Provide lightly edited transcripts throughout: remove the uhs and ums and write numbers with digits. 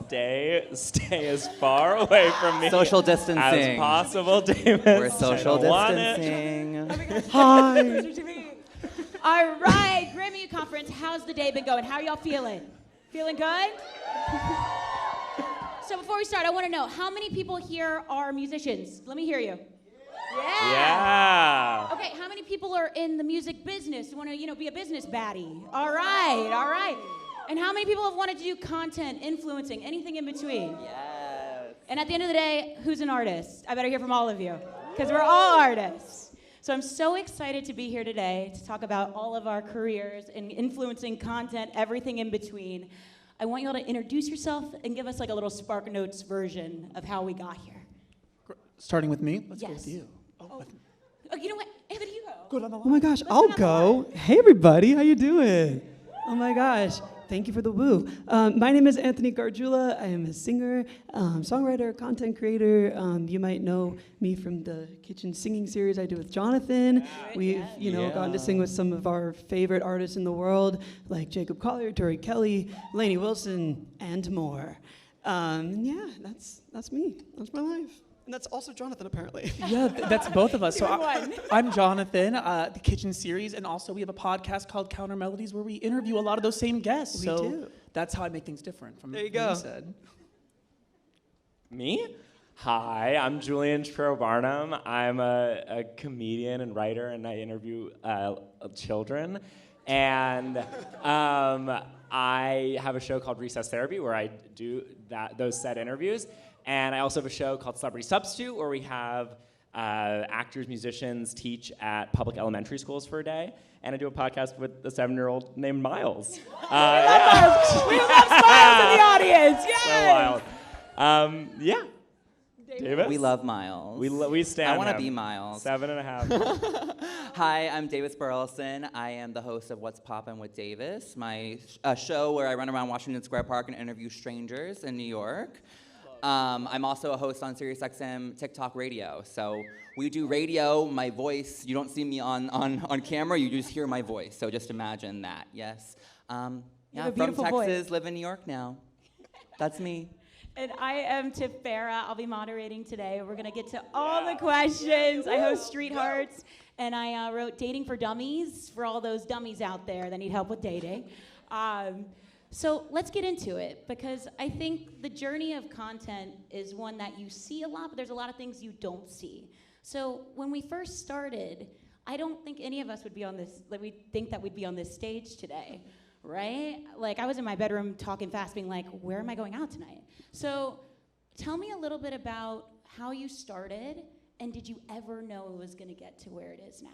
stay as far away from me Social distancing. as possible, Davis. We're social distancing. Hi. All right, Grammy Conference, how's the day been going? How are y'all feeling? Feeling good? So before we start, I want to know, how many people here are musicians? Let me hear you. Yeah. Okay, how many people are in the music business? Want to, be a business baddie? All right. And how many people have wanted to do content, influencing, anything in between? Yes. And at the end of the day, who's an artist? I better hear from all of you, because we're all artists. So I'm so excited to be here today to talk about all of our careers and influencing content, everything in between. I want you all to introduce yourself and give us like a little Spark Notes version of how we got here. Starting with me? Let's go Yes. with you. Oh, you know what? Anthony, you go. Go down the line. Oh my gosh, Let's I'll go down the go. Hey everybody, how you doing? Oh my gosh, thank you for the woo. My name is Anthony Gargiula. I am a singer, songwriter, content creator. You might know me from the kitchen singing series I do with Jonathan. We've, gotten to sing with some of our favorite artists in the world, like Jacob Collier, Tori Kelly, Lainey Wilson, and more. Yeah, that's me. That's my life. And that's also Jonathan, apparently. Yeah, that's both of us. So Good one. I'm Jonathan, the kitchen series, and also we have a podcast called Counter Melodies where we interview a lot of those same guests. We so do. That's how I make things different from There you what go. you said. Me? Hi, I'm Julian Shapiro-Barnum. I'm a comedian and writer, and I interview children. And I have a show called Recess Therapy where I do those set interviews. And I also have a show called Celebrity Substitute where we have actors, musicians teach at public elementary schools for a day. And I do a podcast with a 7-year-old named Miles. We love smiles in the audience. Yes. So wild. Yeah. Davis? We love Miles. We stand I want to him. be Miles. 7.5. Hi, I'm Davis Burleson. I am the host of What's Poppin' with Davis, my show where I run around Washington Square Park and interview strangers in New York. I'm also a host on SiriusXM TikTok Radio. So we do radio, my voice. You don't see me on camera, you just hear my voice. So just imagine that, yes. have Yeah, a from beautiful Texas, voice. live in New York now. That's me. And I am Tiff Baira. I'll be moderating today. We're going to get to all the questions. I host Street Hearts, and I wrote Dating for Dummies for all those dummies out there that need help with dating. So let's get into it, because I think the journey of content is one that you see a lot, but there's a lot of things you don't see. So when we first started, I don't think any of us would be on this, like we think that we'd be on this stage today, right? Like I was in my bedroom talking fast, being like, where am I going out tonight? So tell me a little bit about how you started, and did you ever know it was gonna get to where it is now?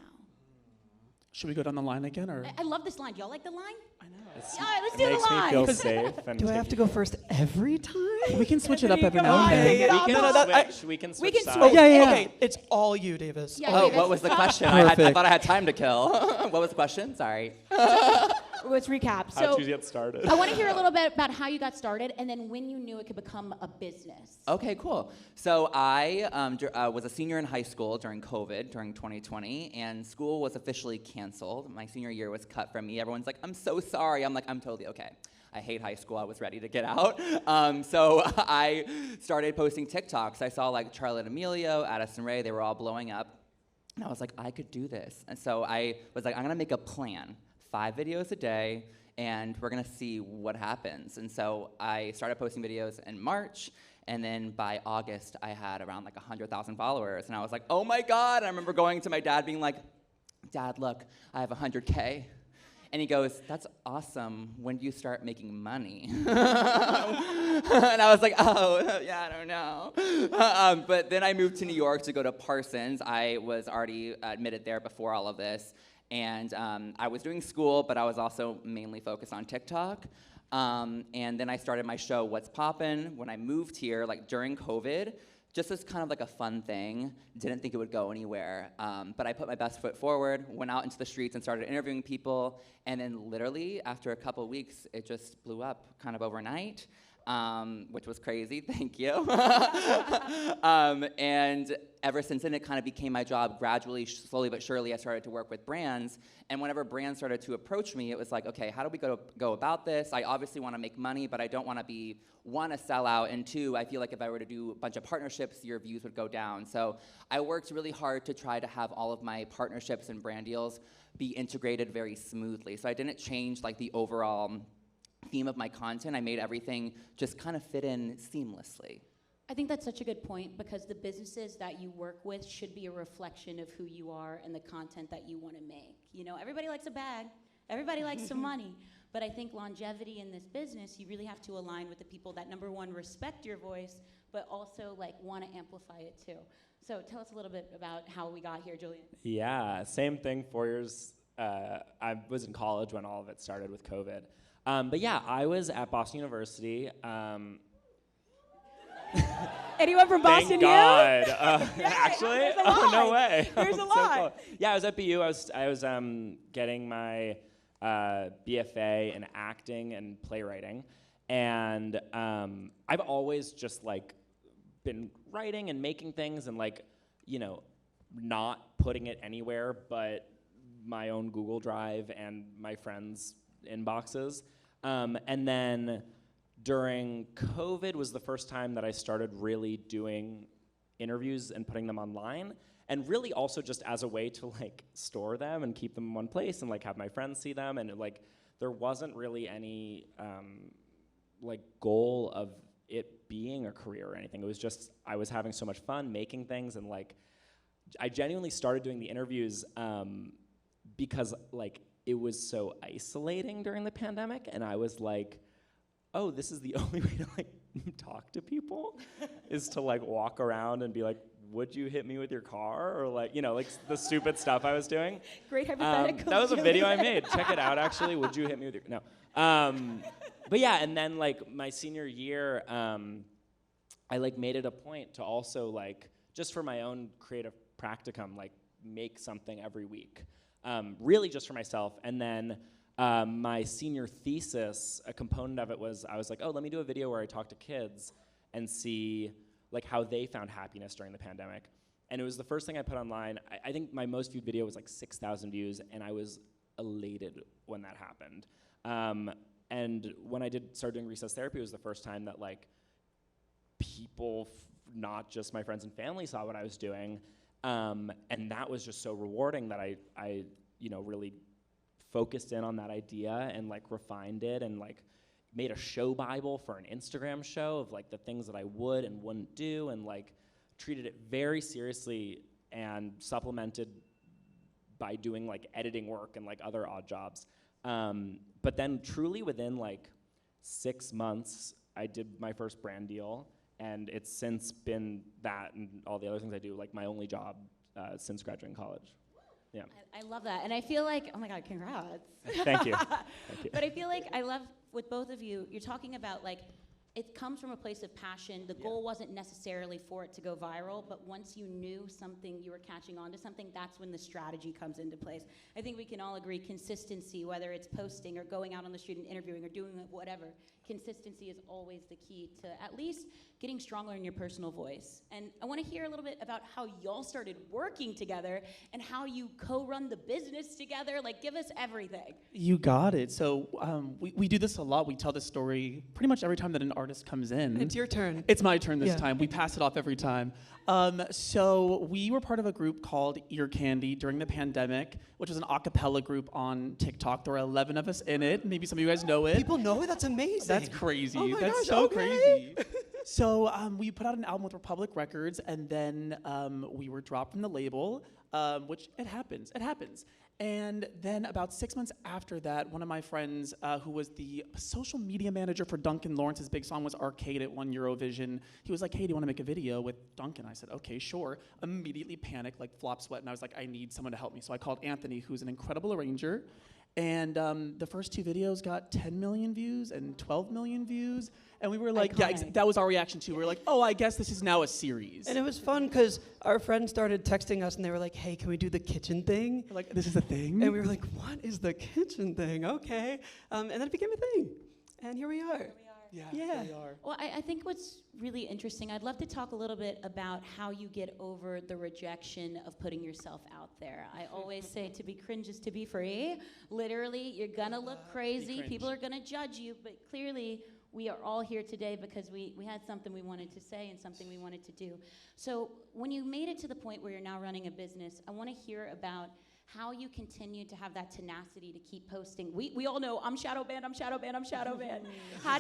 Should we go down the line again, or? I love this line. Y'all like the line? I know. All right, let's It do the makes me line. feel safe. And Do I have to go first every time? We can switch it up every Come now on, and take then. it off. We can We switch can sides. switch. Yeah, yeah. Okay. Okay, it's all you, Davis. Yeah, Oh, Davis. what was the question? I Perfect. thought I had time to kill. What was the question? Sorry. Let's recap. How'd So you get started? I want to hear a little bit about how you got started, and then when you knew it could become a business. Okay, cool. So I was a senior in high school during COVID, during 2020, and school was officially canceled. My senior year was cut from me. Everyone's like, I'm so sorry. I'm like, I'm totally okay. I hate high school. I was ready to get out. So I started posting TikToks. I saw like Charlotte Emilio, Addison Rae, they were all blowing up. And I was like, I could do this. And so I was like, I'm gonna make a plan. 5 videos a day, and we're gonna see what happens. And so I started posting videos in March, and then by August, I had around like 100,000 followers. And I was like, oh my God. And I remember going to my dad being like, Dad, look, I have 100K. And he goes, that's awesome. When do you start making money? And I was like, oh, yeah, I don't know. But then I moved to New York to go to Parsons. I was already admitted there before all of this. And I was doing school, but I was also mainly focused on TikTok. And then I started my show, What's Poppin', when I moved here, like during COVID, just as kind of like a fun thing. Didn't think it would go anywhere. But I put my best foot forward, went out into the streets and started interviewing people. And then literally, after a couple weeks, it just blew up kind of overnight. which was crazy. Thank you. And ever since then, it kind of became my job. Gradually, slowly but surely, I started to work with brands. And whenever brands started to approach me, it was like, okay, how do we go about this? I obviously want to make money, but I don't want to be, one, a sellout, and two, I feel like if I were to do a bunch of partnerships, your views would go down. So I worked really hard to try to have all of my partnerships and brand deals be integrated very smoothly. So I didn't change like the overall theme of my content. I made everything just kind of fit in seamlessly. I think that's such a good point, because the businesses that you work with should be a reflection of who you are and the content that you want to make. You know, everybody likes a bag, everybody likes some money, but I think longevity in this business, you really have to align with the people that, number one, respect your voice, but also like want to amplify it too. So tell us a little bit about how we got here, Julian. Yeah, same thing, 4 years. I was in college when all of it started with COVID. But yeah, I was at Boston University. Anyone from Boston Thank God. Yeah, Actually? there's a Oh, no lot. way. There's a So lot. cool. Yeah, I was at BU. I was getting my BFA in acting and playwriting. And I've always just like been writing and making things and like, you know, not putting it anywhere but my own Google Drive and my friends' inboxes. And then during COVID was the first time that I started really doing interviews and putting them online, and really also just as a way to like store them and keep them in one place and like have my friends see them. And like there wasn't really any like goal of it being a career or anything. It was just I was having so much fun making things, and like I genuinely started doing the interviews because like it was so isolating during the pandemic, and I was like, oh, this is the only way to like talk to people is to like walk around and be like, would you hit me with your car? Or like, you know, like the stupid stuff I was doing. Great hypothetical. That was a video I made. Check it out, actually. Would you hit me with your, no. But yeah, and then like my senior year, I like made it a point to also like, just for my own creative practicum, like make something every week. Really just for myself. And then my senior thesis, a component of it was, I was like, oh, let me do a video where I talk to kids and see like how they found happiness during the pandemic. And it was the first thing I put online. I think my most viewed video was like 6,000 views, and I was elated when that happened. And when I started doing recess therapy, it was the first time that like people, not just my friends and family, saw what I was doing. And that was just so rewarding that I you know, really focused in on that idea and like refined it and like made a show Bible for an Instagram show of like the things that I would and wouldn't do, and like treated it very seriously and supplemented by doing like editing work and like other odd jobs. But then truly within like 6 months, I did my first brand deal, and it's since been that and all the other things I do, like my only job since graduating college. Yeah. I love that. And I feel like, oh my God, congrats. Thank you. Thank you. But I feel like I love with both of you, you're talking about like, it comes from a place of passion. The goal wasn't necessarily for it to go viral, but once you knew something, you were catching on to something, that's when the strategy comes into place. I think we can all agree consistency, whether it's posting or going out on the street and interviewing or doing whatever, consistency is always the key to at least getting stronger in your personal voice. And I want to hear a little bit about how y'all started working together and how you co-run the business together. Like, give us everything. You got it. So we do this a lot. We tell this story pretty much every time that an artist comes in. It's your turn. It's my turn this Yeah. time. We pass it off every time. So we were part of a group called Ear Candy during the pandemic, which was an a cappella group on TikTok. There were 11 of us in it. Maybe some of you guys know it. People know it? That's amazing. That's crazy. Oh my That's gosh, so okay. crazy. So we put out an album with Republic Records, and then we were dropped from the label, which it happens. It happens. And then about 6 months after that, one of my friends, who was the social media manager for Duncan Lawrence's big song was Arcade at One Eurovision, he was like, hey, do you want to make a video with Duncan? I said, okay, sure. Immediately panicked, like flop sweat, and I was like, I need someone to help me. So I called Anthony, who's an incredible arranger. And the first 2 videos got 10 million views and 12 million views. And we were like, Iconic. that was our reaction too. We were like, oh, I guess this is now a series. And it was fun because our friends started texting us and they were like, hey, can we do the kitchen thing? We're like, this is a thing? And we were like, what is the kitchen thing? Okay. And then it became a thing. And here we are. Yeah, Yeah. they are. Well, I think what's really interesting, I'd love to talk a little bit about how you get over the rejection of putting yourself out there. I always say to be cringe is to be free. Literally, you're gonna look crazy. cringe. People are gonna judge you, but clearly, we are all here today because we had something we wanted to say and something we wanted to do. So when you made it to the point where you're now running a business, I want to hear about how you continue to have that tenacity to keep posting. We all know I'm shadow banned, I'm shadow banned, I'm shadow banned. How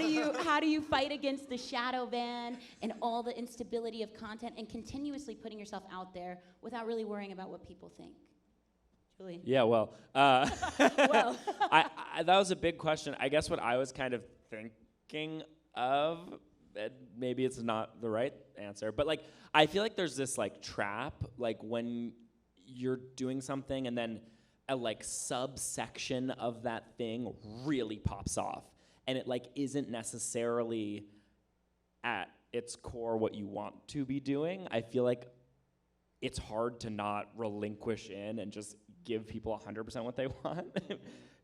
do you fight against the shadow ban and all the instability of content and continuously putting yourself out there without really worrying about what people think? Julie. Yeah, well, Well. that was a big question. I guess what I was kind of thinking of, maybe it's not the right answer, but like I feel like there's this like trap, like when you're doing something and then a like subsection of that thing really pops off and it like isn't necessarily at its core what you want to be doing. I feel like it's hard to not relinquish in and just give people 100% what they want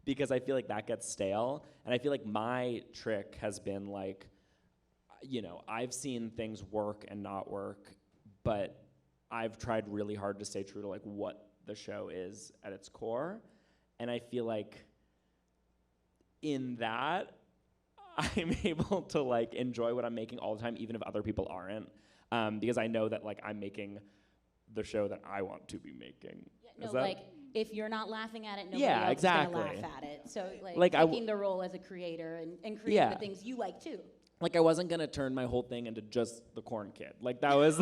because I feel like that gets stale. And I feel like my trick has been like, you know, I've seen things work and not work, but I've tried really hard to stay true to like what the show is at its core. And I feel like in that, I'm able to like enjoy what I'm making all the time, even if other people aren't. Because I know that like I'm making the show that I want to be making. Yeah, no, like if you're not laughing at it, nobody Yeah, else exactly. is gonna laugh at it. So Like, taking the role as a creator and creating Yeah. the things you like too. Like I wasn't gonna turn my whole thing into just the corn kid. Like that was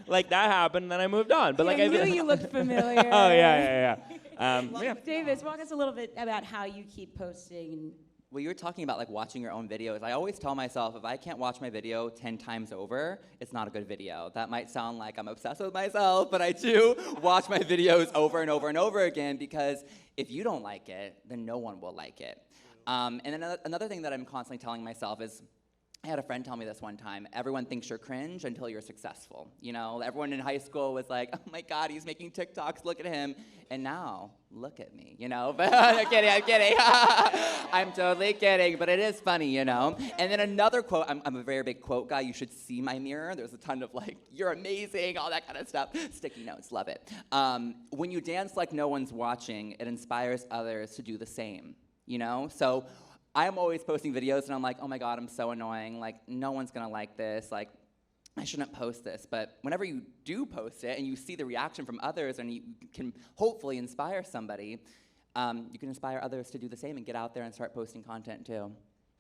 like that happened, and then I moved on. But like I I knew you looked familiar. Oh yeah. Yeah. Davis, walk us a little bit about how you keep posting. Well, you were talking about like watching your own videos. I always tell myself if I can't watch my video 10 times over, it's not a good video. That might sound like I'm obsessed with myself, but I do watch my videos over and over and over again because if you don't like it, then no one will like it. And then another thing that I'm constantly telling myself is, I had a friend tell me this one time, everyone thinks you're cringe until you're successful. You know, everyone in high school was like, oh my God, he's making TikToks, look at him. And now, look at me, you know? But I'm kidding. I'm totally kidding, but it is funny, you know? And then another quote, I'm a very big quote guy. You should see my mirror. There's a ton of like, you're amazing, all that kind of stuff. Sticky notes, love it. When you dance like no one's watching, it inspires others to do the same, you know? So I'm always posting videos and I'm like, oh my God, I'm so annoying. Like, no one's gonna like this. Like, I shouldn't post this. But whenever you do post it and you see the reaction from others and you can hopefully inspire somebody, you can inspire others to do the same and get out there and start posting content too.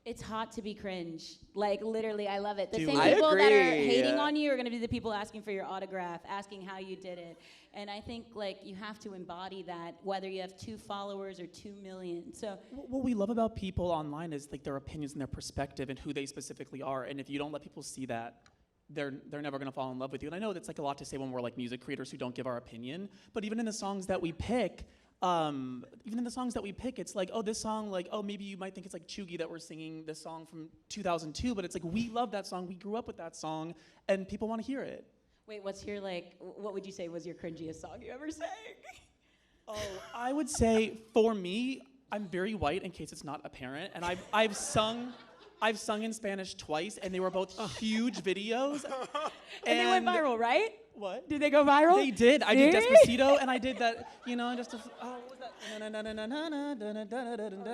It's hot to be cringe. Like, literally, I love it. The Dude, same I people that are agree. hating on you are going to be the people asking for your autograph, asking how you did it. And I think, like, you have to embody that, whether you have 2 followers or 2 million. So What we love about people online is like their opinions and their perspective and who they specifically are. And if you don't let people see that, they're never gonna fall in love with you. And I know that's like a lot to say when we're like music creators who don't give our opinion. But even in the songs that we pick, it's like, oh, this song, like, oh, maybe you might think it's like chuggy that we're singing this song from 2002, but it's like we love that song, we grew up with that song, and people want to hear it. wait, what's your, like, what would you say was your cringiest song you ever sang? Oh, I would say for me, I'm very white in case it's not apparent, and I've sung in Spanish twice, and they were both huge videos. And they went viral, right? What? Did they go viral? They did. I did Despacito, and I did that, you know, just a, what was that?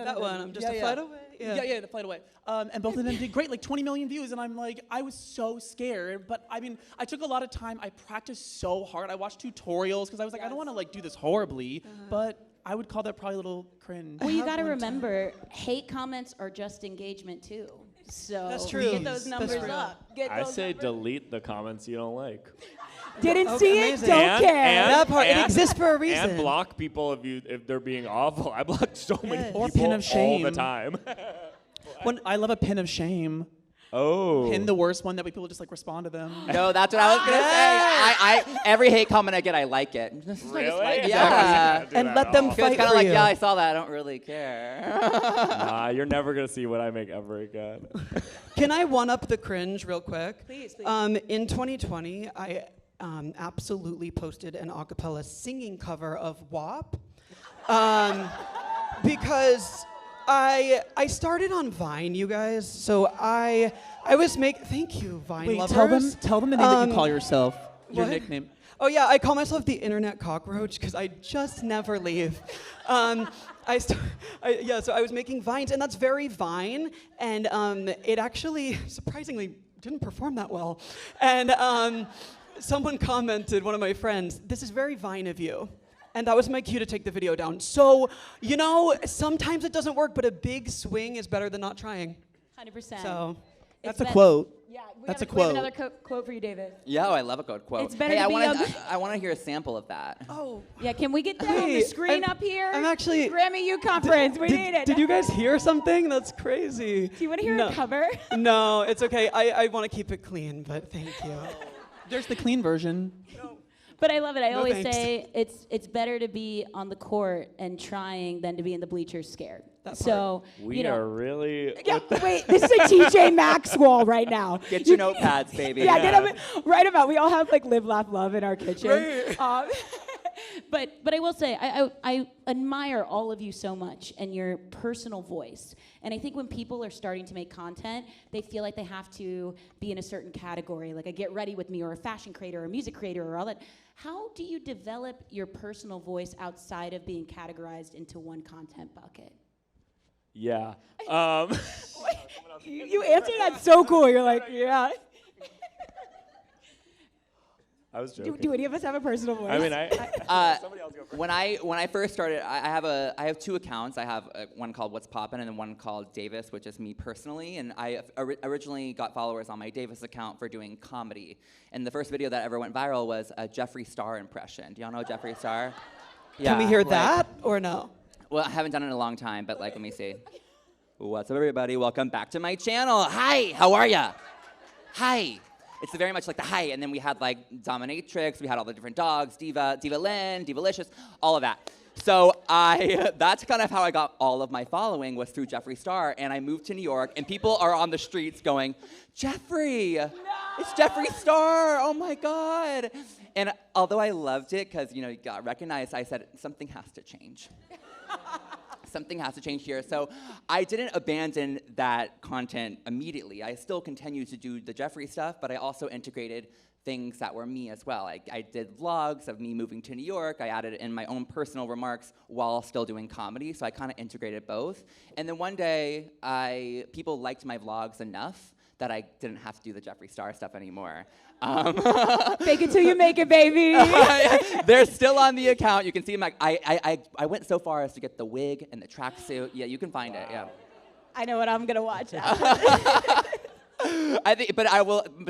That one, I'm just a flight away. Yeah, the flight away. And both of them did great, like 20 million views, and I'm like, I was so scared, but I mean, I took a lot of time. I practiced so hard. I watched tutorials, because I was like, I don't want to like do this horribly, but I would call that probably a little cringe. Well, you got to remember, hate comments are just engagement too. So That's true. get those That's numbers real. up. Get I those say numbers. delete the comments you don't like. Didn't see it, amazing. don't care. That part, it exists for a reason. And block people if they're being awful. I block so many Yes. people Or pin of all shame. the time. When I love a pin of shame. Oh. Pin the worst one that people just like respond to them. No, that's what I was gonna say. I every hate comment I get, I like it. Really? Yeah. And let them It's fight kind of for like, you. yeah, I saw that. I don't really care. Nah, you're never gonna see what I make ever again. Can I one up the cringe real quick? Please. In 2020, I absolutely posted an a cappella singing cover of WAP because I started on Vine, you guys. So I was thank you, Vine Wait, lovers. tell them the name that you call Um, yourself. Your what? nickname. Oh yeah, I call myself the internet cockroach because I just never leave. So I was making Vines, and that's very Vine, and it actually surprisingly didn't perform that well. And someone commented, one of my friends, "This is very Vine of you." And that was my cue to take the video down. So, sometimes it doesn't work, but a big swing is better than not trying. 100%. So, That's a quote. Yeah, That's a we have quote. another quote for you, David. Yeah, I love a good quote. It's better hey, to be I want to hear a sample of that. oh. Yeah, can we get that on the Hey, screen I'm- up here? I'm actually- Grammy U conference. We need it. Did you guys hear something? That's crazy. Do you want to hear No. a cover? No, it's okay. I want to keep it clean, but thank you. There's the clean version. But I love it. I No always thanks. say it's better to be on the court and trying than to be in the bleachers scared. That So We are really. Yeah, wait, this is a TJ Maxx wall right now. Get your notepads, baby. Yeah, get them right about. We all have like live, laugh, love in our kitchen. Right. But I will say I admire all of you so much and your personal voice. And I think when people are starting to make content, they feel like they have to be in a certain category, like a Get Ready With Me or a fashion creator or a music creator or all that. How do you develop your personal voice outside of being categorized into one content bucket? Yeah. You answered that so cool. You're like, yeah. I was joking. Do any of us have a personal voice? I mean, somebody else go first. When I first started, I have two accounts. I have one called What's Poppin' and then one called Davis, which is me personally. And I originally got followers on my Davis account for doing comedy. And the first video that ever went viral was a Jeffree Star impression. Do y'all know Jeffree Star? Can we hear that or no? Well, I haven't done it in a long time, but let me see. What's up, everybody? Welcome back to my channel. Hi, how are ya? Hi. It's very much like the hi, and then we had like Dominatrix, we had all the different dogs, Diva Lynn, Divalicious, all of that. So that's kind of how I got all of my following was through Jeffree Star, and I moved to New York, and people are on the streets going, Jeffree, it's Jeffree Star, oh my God. And although I loved it, because you got recognized, I said, something has to change. Something has to change here. So I didn't abandon that content immediately. I still continued to do the Jeffree stuff, but I also integrated things that were me as well. I did vlogs of me moving to New York. I added in my own personal remarks while still doing comedy, so I kind of integrated both. And then one day, people liked my vlogs enough that I didn't have to do the Jeffree Star stuff anymore. Fake it till you make it, baby. They're still on the account. You can see them. I went so far as to get the wig and the tracksuit. Yeah, you can find it. Yeah. I know what I'm gonna watch after. I think, but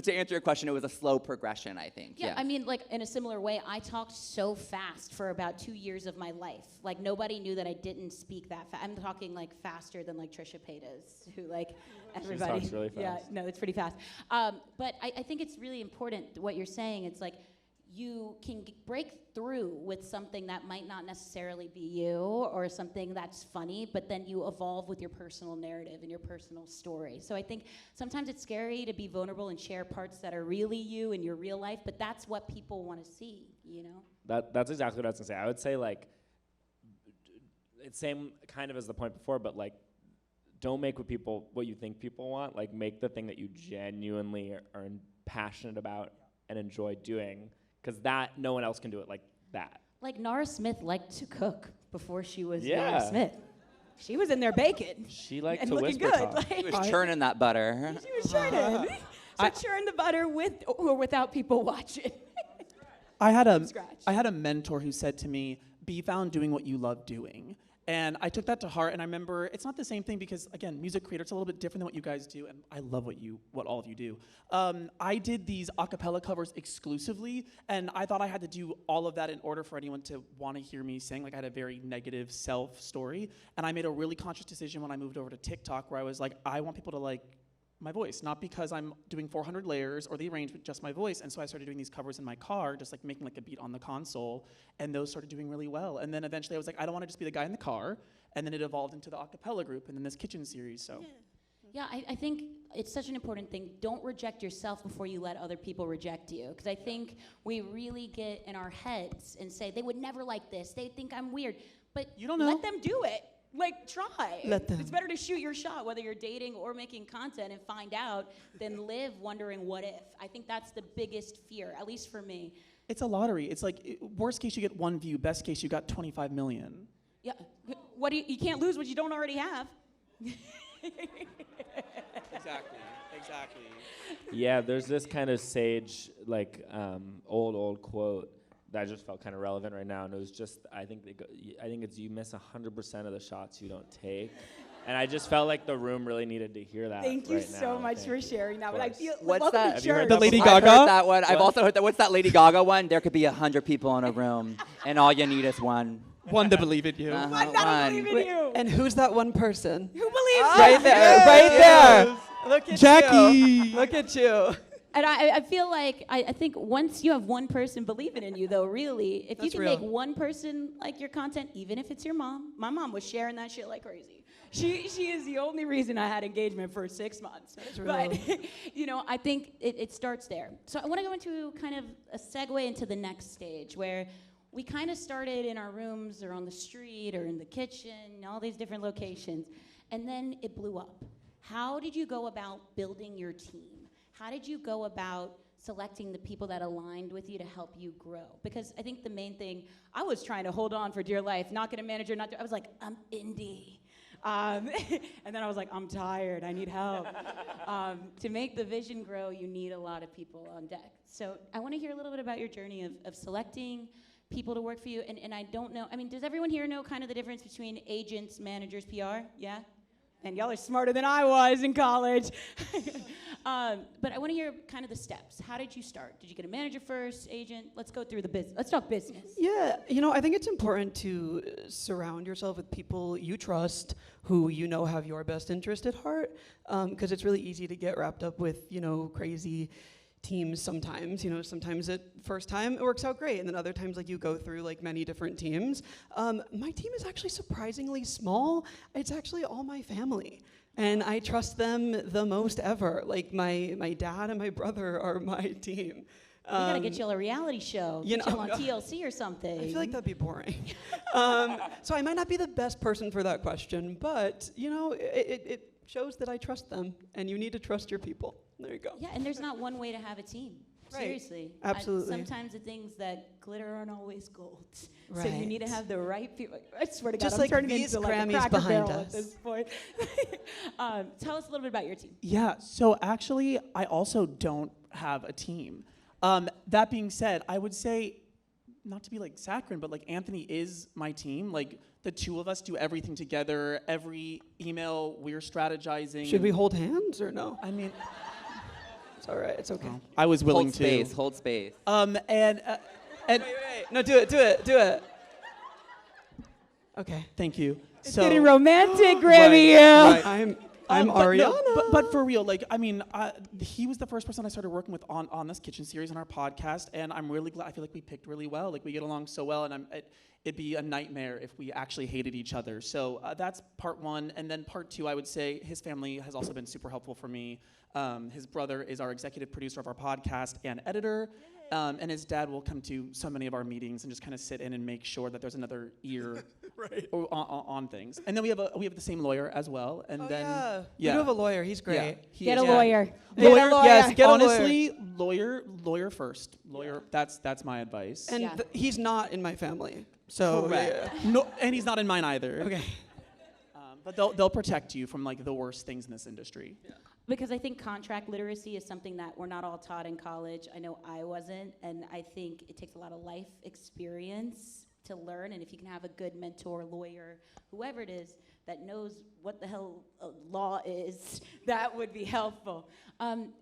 to answer your question, it was a slow progression, I think. Yeah, I mean, like, in a similar way, I talked so fast for about 2 years of my life. Like, nobody knew that I didn't speak that fast. I'm talking, like, faster than, like, Trisha Paytas, who, like, everybody. talks really fast. Yeah, no, it's pretty fast. But I think it's really important, what you're saying. It's like, you can break through with something that might not necessarily be you or something that's funny, but then you evolve with your personal narrative and your personal story. So I think sometimes it's scary to be vulnerable and share parts that are really you in your real life, but that's what people want to see, That's exactly what I was gonna say. I would say like, it's same kind of as the point before, but like, don't make what you think people want. Like, make the thing that you genuinely are passionate about and enjoy doing. Because no one else can do it like that. Like Nara Smith liked to cook before she was Yeah. Nara Smith. She was in there baking. She liked and to looking whisper good. talk. He was churning that butter. She was churning. So churn the butter with or without people watching. I had Scratch. a mentor who said to me, be found doing what you love doing. And I took that to heart, and I remember it's not the same thing because, again, music creator, it's a little bit different than what you guys do, and I love what all of you do. I did these a cappella covers exclusively, and I thought I had to do all of that in order for anyone to want to hear me sing. Like, I had a very negative self-story, and I made a really conscious decision when I moved over to TikTok where I was like, I want people to like my voice, not because I'm doing 400 layers or the arrangement, just my voice. And so I started doing these covers in my car, just like making like a beat on the console, and those started doing really well. And then eventually I was like, I don't want to just be the guy in the car, and then it evolved into the a cappella group and then this kitchen series. So Yeah, I think it's such an important thing. Don't reject yourself before you let other people reject you. Because I think we really get in our heads and say, they would never like this. They think I'm weird. But You don't know. let them do it. Like, try. Let them. It's better to shoot your shot, whether you're dating or making content, and find out than live wondering what if. I think that's the biggest fear, at least for me. It's a lottery. It's like, worst case, you get 1 view. Best case, you got 25 million. Yeah. What do you can't lose what you don't already have. Exactly. Yeah, there's this kind of sage, like, old quote that just felt kind of relevant right now, and it was just, I think it's you miss 100% of the shots you don't take, and I just felt like the room really needed to hear that. Thank you right so now. much Thank for you. sharing that. But I feel What's welcome that? to Have you church. The Lady I've Gaga? heard that one. I've What? also heard that. What's that Lady Gaga one? There could be 100 people in a room, and all you need is one. One to believe in you. Uh-huh. I'm not believing Wait, you. and who's that one person? Who believes Right there, right there. Look at Jackie. you. Look at you. And I feel like, I think once you have one person believing in you, though, really, if you That's can real. make one person like your content, even if it's your mom. My mom was sharing that shit like crazy. She is the only reason I had engagement for 6 months. But, I think it starts there. So I want to go into kind of a segue into the next stage, where we kind of started in our rooms or on the street or in the kitchen, all these different locations, and then it blew up. How did you go about building your team? How did you go about selecting the people that aligned with you to help you grow? Because I think the main thing, I was trying to hold on for dear life, not get a manager, I was like, I'm indie. And then I was like, I'm tired, I need help. To make the vision grow, you need a lot of people on deck. So I want to hear a little bit about your journey of selecting people to work for you. And I don't know, does everyone here know kind of the difference between agents, managers, PR? Yeah? And y'all are smarter than I was in college. But I want to hear kind of the steps. How did you start? Did you get a manager first, agent? Let's go through the business. Let's talk business. Yeah, I think it's important to surround yourself with people you trust, who have your best interest at heart, because it's really easy to get wrapped up with, crazy teams sometimes. Sometimes at first time it works out great, and then other times you go through many different teams. My team is actually surprisingly small. It's actually all my family, and I trust them the most ever. My dad and my brother are my team. We gotta get you a reality show. Get you on TLC or something. I feel like that'd be boring. So I might not be the best person for that question, but it shows that I trust them, and you need to trust your people. There you go. Yeah, and there's not one way to have a team. Right. Seriously. Absolutely. Sometimes the things that glitter aren't always gold. So Right. you need to have the right people. I swear to God, Just I'm like turning these into like a Grammys Cracker behind Barrel us. at this point. Tell us a little bit about your team. Yeah, so actually, I also don't have a team. That being said, I would say, not to be saccharine, but Anthony is my team. The two of us do everything together. Every email, we're strategizing. Should we hold hands or no? I mean, It's all right. It's okay. I was willing Hold space. to. Hold space. And Wait. No, do it. Okay. thank you. It's getting romantic, Grammy. Right. I'm but Ariana. no, but for real, he was the first person I started working with on this kitchen series on our podcast, and I'm really glad. I feel like we picked really well. We get along so well, and it'd be a nightmare if we actually hated each other. So that's part one, and then part two, I would say his family has also been super helpful for me. His brother is our executive producer of our podcast and editor. And his dad will come to so many of our meetings and just kind of sit in and make sure that there's another ear on things. And then we have the same lawyer as well. And then We do have a lawyer. He's great. he Get is- a lawyer. Lawyer, Yes, get a lawyer. honestly, lawyer first. Lawyer, that's my advice. And Yeah. he's not in my family. So Correct. No, and he's not in mine either. Okay. But they'll protect you from the worst things in this industry. Because I think contract literacy is something that we're not all taught in college. I know I wasn't, and I think it takes a lot of life experience to learn. And if you can have a good mentor, lawyer, whoever it is that knows what the hell law is, that would be helpful.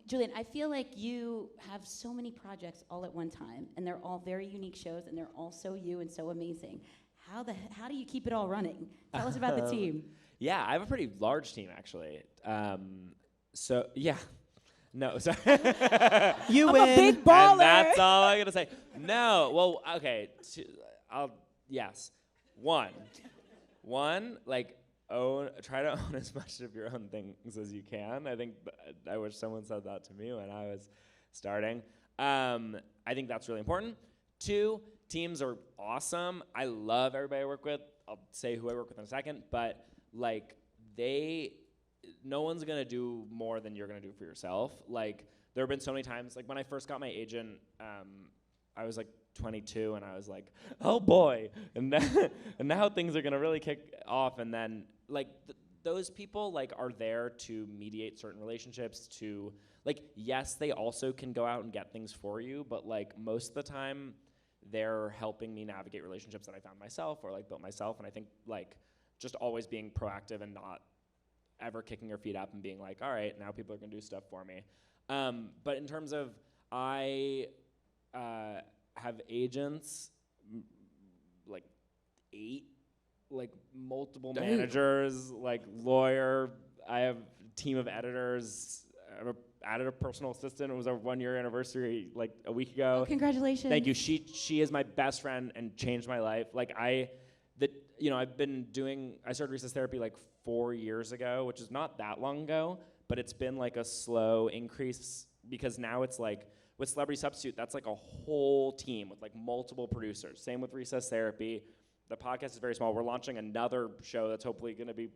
Julian, I feel like you have so many projects all at one time, and they're all very unique shows, and they're all so you and so amazing. How do you keep it all running? Tell us about the team. Yeah, I have a pretty large team actually. So yeah, no, sorry. You I'm win. a big baller. And that's all I'm gonna say. No, well, okay. Yes. One, try to own as much of your own things as you can. I think I wish someone said that to me when I was starting. I think that's really important. Two, teams are awesome. I love everybody I work with. I'll say who I work with in a second, but like no one's gonna do more than you're gonna do for yourself. Like there have been so many times, like when I first got my agent, I was like 22 and I was like, oh boy, and now things are gonna really kick off. And then like those people like are there to mediate certain relationships, to like, yes, they also can go out and get things for you, but like most of the time they're helping me navigate relationships that I found myself or like built myself. And I think like just always being proactive and not ever kicking your feet up and being like, all right, now people are gonna do stuff for me. But in terms of, I have agents, like 8, like multiple managers, like lawyer. I have a team of editors. I added a personal assistant. It was our 1-year anniversary like a week ago. Oh, congratulations. Thank you. She is my best friend and changed my life. Like I started recess therapy like 4 years ago, which is not that long ago, but it's been like a slow increase because now it's like with Celebrity Substitute, that's like a whole team with like multiple producers. Same with recess therapy. The podcast is very small. We're launching another show that's hopefully going to be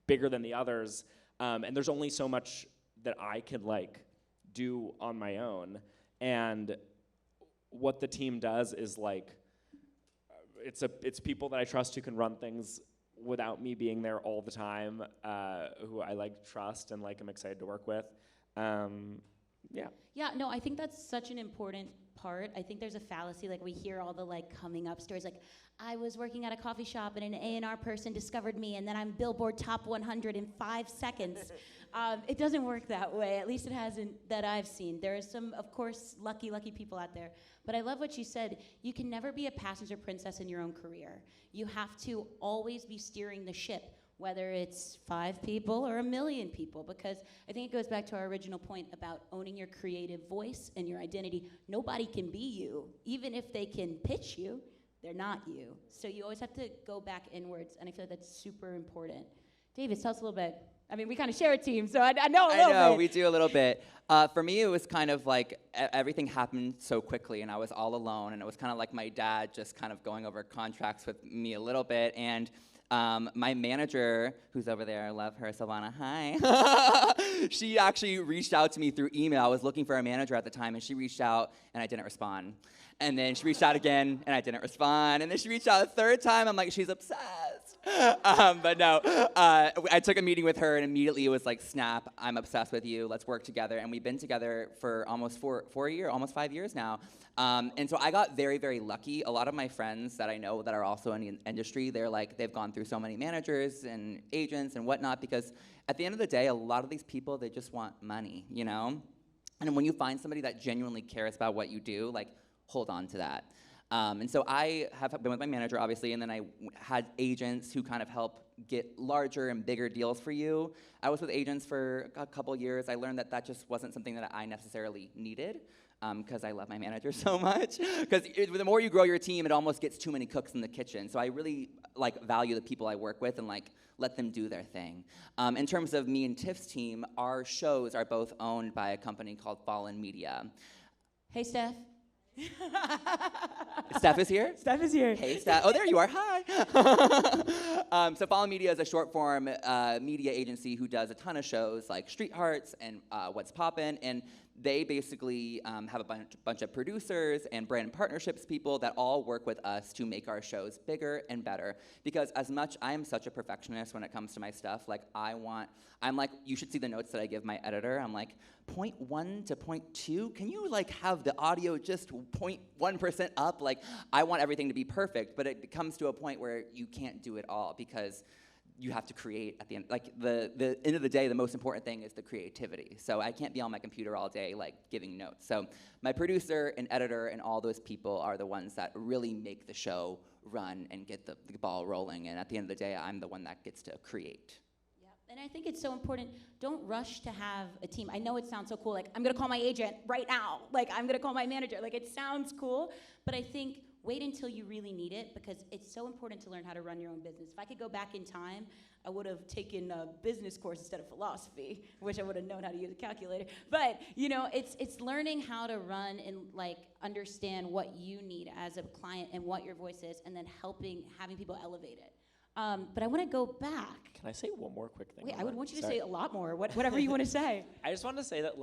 bigger than the others. And there's only so much that I can like do on my own. And what the team does is like, it's people that I trust who can run things without me being there all the time, who I like trust and like I'm excited to work with. Yeah. Yeah, no, I think that's such an important part. I think there's a fallacy, like we hear all the like coming up stories, like I was working at a coffee shop and an A&R person discovered me and then I'm Billboard Top 100 in 5 seconds. It doesn't work that way, at least it hasn't that I've seen. There are some, of course, lucky people out there. But I love what you said. You can never be a passenger princess in your own career. You have to always be steering the ship, whether it's 5 people or 1 million people, because I think it goes back to our original point about owning your creative voice and your identity. Nobody can be you. Even if they can pitch you, they're not you. So you always have to go back inwards, and I feel like that's super important. Davis, tell us a little bit. I mean, we kind of share a team, so I know a little bit. I know, we do a little bit. For me, it was kind of like everything happened so quickly, and I was all alone, and it was kind of like my dad just kind of going over contracts with me a little bit, and my manager, who's over there, I love her, Silvana, hi. She actually reached out to me through email. I was looking for a manager at the time, and she reached out, and I didn't respond. And then she reached out again, and I didn't respond. And then she reached out a 3rd time. I'm like, she's obsessed. But no, I took a meeting with her, and immediately it was like, snap, I'm obsessed with you. Let's work together. And we've been together for almost 5 years now. And so I got very, very lucky. A lot of my friends that I know that are also in the industry, they've gone through so many managers and agents and whatnot, because at the end of the day, a lot of these people, they just want money, you know? And when you find somebody that genuinely cares about what you do, like, hold on to that. And so I have been with my manager, obviously, and then I had agents who kind of help get larger and bigger deals for you. I was with agents for a couple years. I learned that just wasn't something that I necessarily needed, because I love my manager so much. Because the more you grow your team, it almost gets too many cooks in the kitchen. So I really value the people I work with and let them do their thing. In terms of me and Tiff's team, our shows are both owned by a company called Fallen Media. Hey, Steph. Steph is here? Steph is here. Hey, Steph. Oh, there you are. Hi. So Fallen Media is a short-form media agency who does a ton of shows like Street Hearts and What's Poppin', and they basically have a bunch of producers and brand partnerships people that all work with us to make our shows bigger and better. Because as much, I am such a perfectionist when it comes to my stuff. You should see the notes that I give my editor. I'm like, 0.1 to 0.2, can you have the audio just 0.1% up? I want everything to be perfect, but it comes to a point where you can't do it all because you have to create at the end. The end of the day, the most important thing is the creativity. So I can't be on my computer all day giving notes. So my producer and editor and all those people are the ones that really make the show run and get the ball rolling. And at the end of the day, I'm the one that gets to create. And I think it's so important, don't rush to have a team. I know it sounds so cool, I'm gonna call my agent right now, I'm gonna call my manager, it sounds cool, but I think wait until you really need it, because it's so important to learn how to run your own business. If I could go back in time, I would have taken a business course instead of philosophy. I wish I would have known how to use a calculator. But, it's learning how to run and understand what you need as a client and what your voice is, and then having people elevate it. But I want to go back. Can I say one more quick thing? Wait, on I would that? want you to Sorry. say a lot more. Whatever you want to say. I just wanted to say that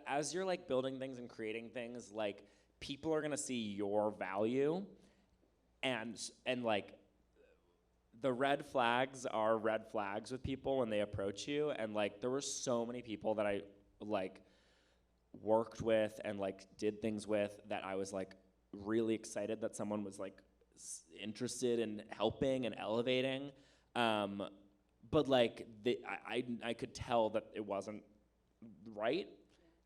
as you're like building things and creating things, like people are gonna see your value, and like the red flags are red flags with people when they approach you, and like there were so many people that I like worked with and like did things with that I was like really excited that someone was like interested in helping and elevating, but like I could tell that it wasn't right,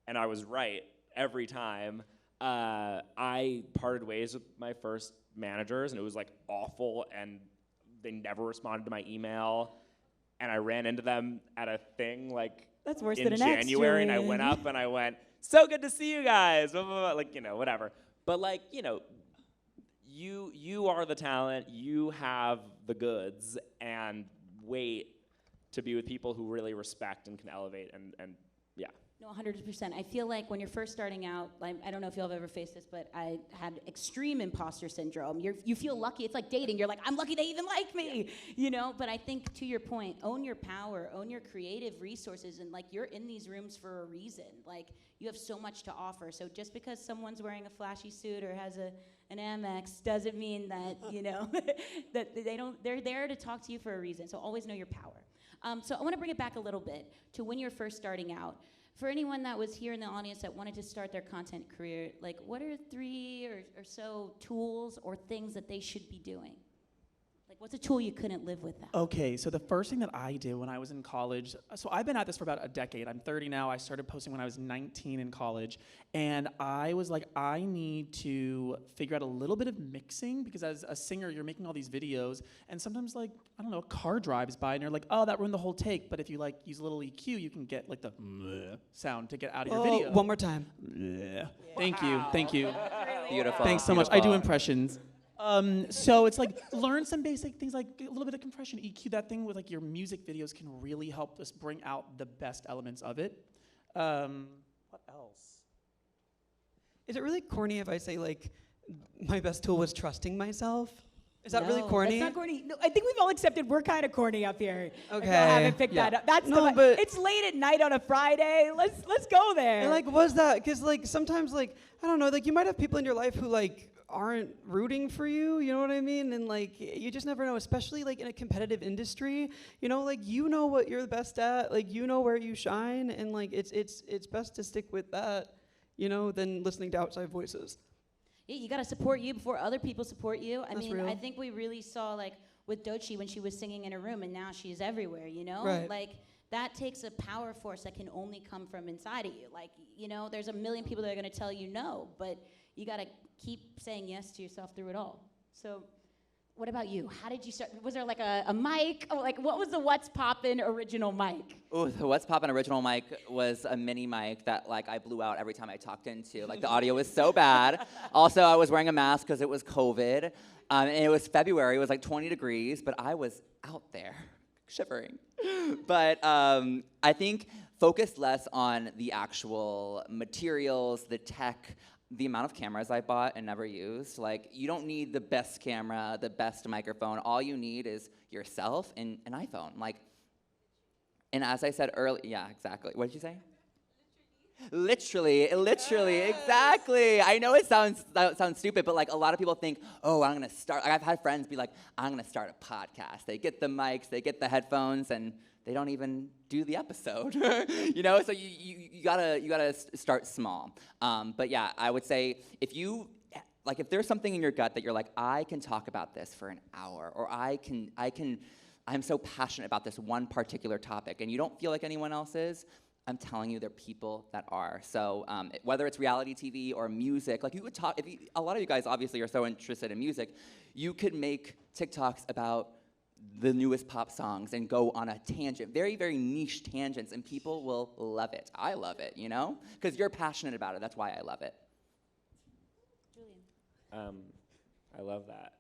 and I was right every time. I parted ways with my first managers, and it was like awful, and they never responded to my email, and I ran into them at a thing like That's worse in than an ex, January, and I Julian. went up and I went, so good to see you guys, blah, blah, blah, like, you know, whatever. But like, you know, you are the talent, you have the goods, and wait to be with people who really respect and can elevate, and yeah. No, 100%. I feel like when you're first starting out, like, I don't know if you'll have ever faced this, but I had extreme imposter syndrome. You feel lucky. It's like dating. You're like, I'm lucky they even like me, you know? But I think, to your point, own your power, own your creative resources, and like, you're in these rooms for a reason. Like, you have so much to offer. So just because someone's wearing a flashy suit or has an Amex doesn't mean that, you know, that they're there to talk to you for a reason. So always know your power. So I want to bring it back a little bit to when you're first starting out. For anyone that was here in the audience that wanted to start their content career, like, what are 3 or so tools or things that they should be doing? Like, what's a tool you couldn't live without? Okay, so the first thing that I did when I was in college, so I've been at this for about a decade. I'm 30 now. I started posting when I was 19 in college. And I was like, I need to figure out a little bit of mixing, because as a singer, you're making all these videos. And sometimes, like, I don't know, a car drives by and you're like, oh, that ruined the whole take. But if you like use a little EQ, you can get like the sound to get out of your video. One more time. Thank you. Thank you. Beautiful. Thanks so much. I do beautiful. impressions. So it's like, learn some basic things, like a little bit of compression, EQ that thing with like your music videos can really help us bring out the best elements of it. What else? Is it really corny if I say, like, my best tool was trusting myself? Is that really No, corny? That's not corny. No, I think we've all accepted we're kind of corny up here. Okay. If you haven't picked Yeah. that up. That's No, the but- it's late at night on a Friday. Let's go there. And, like, was that, because, like, sometimes, like, I don't know, like, you might have people in your life who, like, aren't rooting for you, you know what I mean? And, like, you just never know, especially, like, in a competitive industry, you know, like, you know what you're the best at, like, you know where you shine, and, like, it's best to stick with that, you know, than listening to outside voices. Yeah, you gotta support you before other people support you. I That's mean, real. I think we really saw, like, with Doechii when she was singing in her room, and now she's everywhere, you know? Right. Like, that takes a power force that can only come from inside of you. Like, you know, there's a million people that are gonna tell you no, but you gotta keep saying yes to yourself through it all. So, what about you? How did you start? Was there like a mic? Oh, like, what was the What's Poppin' original mic? Ooh, the What's Poppin' original mic was a mini mic that like I blew out every time I talked into. Like the audio was so bad. Also, I was wearing a mask because it was COVID, and it was February. It was like 20 degrees, but I was out there shivering. But I think focus less on the actual materials, the tech, the amount of cameras I bought and never used. Like, you don't need the best camera, the best microphone. All you need is yourself and an iPhone. Like, and as I said earlier, yeah, exactly. What did you say? Literally, exactly. I know that sounds stupid, but like a lot of people think, oh, I'm gonna start. Like, I've had friends be like, I'm gonna start a podcast. They get the mics, they get the headphones, and they don't even do the episode. You know, so you gotta start small. But yeah, I would say if there's something in your gut that you're like, I can talk about this for an hour, or I'm so passionate about this one particular topic, and you don't feel like anyone else is. I'm telling you, there are people that are. So whether it's reality TV or music, like you would talk, a lot of you guys obviously are so interested in music, you could make TikToks about the newest pop songs and go on a tangent, very, very niche tangents, and people will love it. I love it, you know? Because you're passionate about it. That's why I love it. Julian. I love that.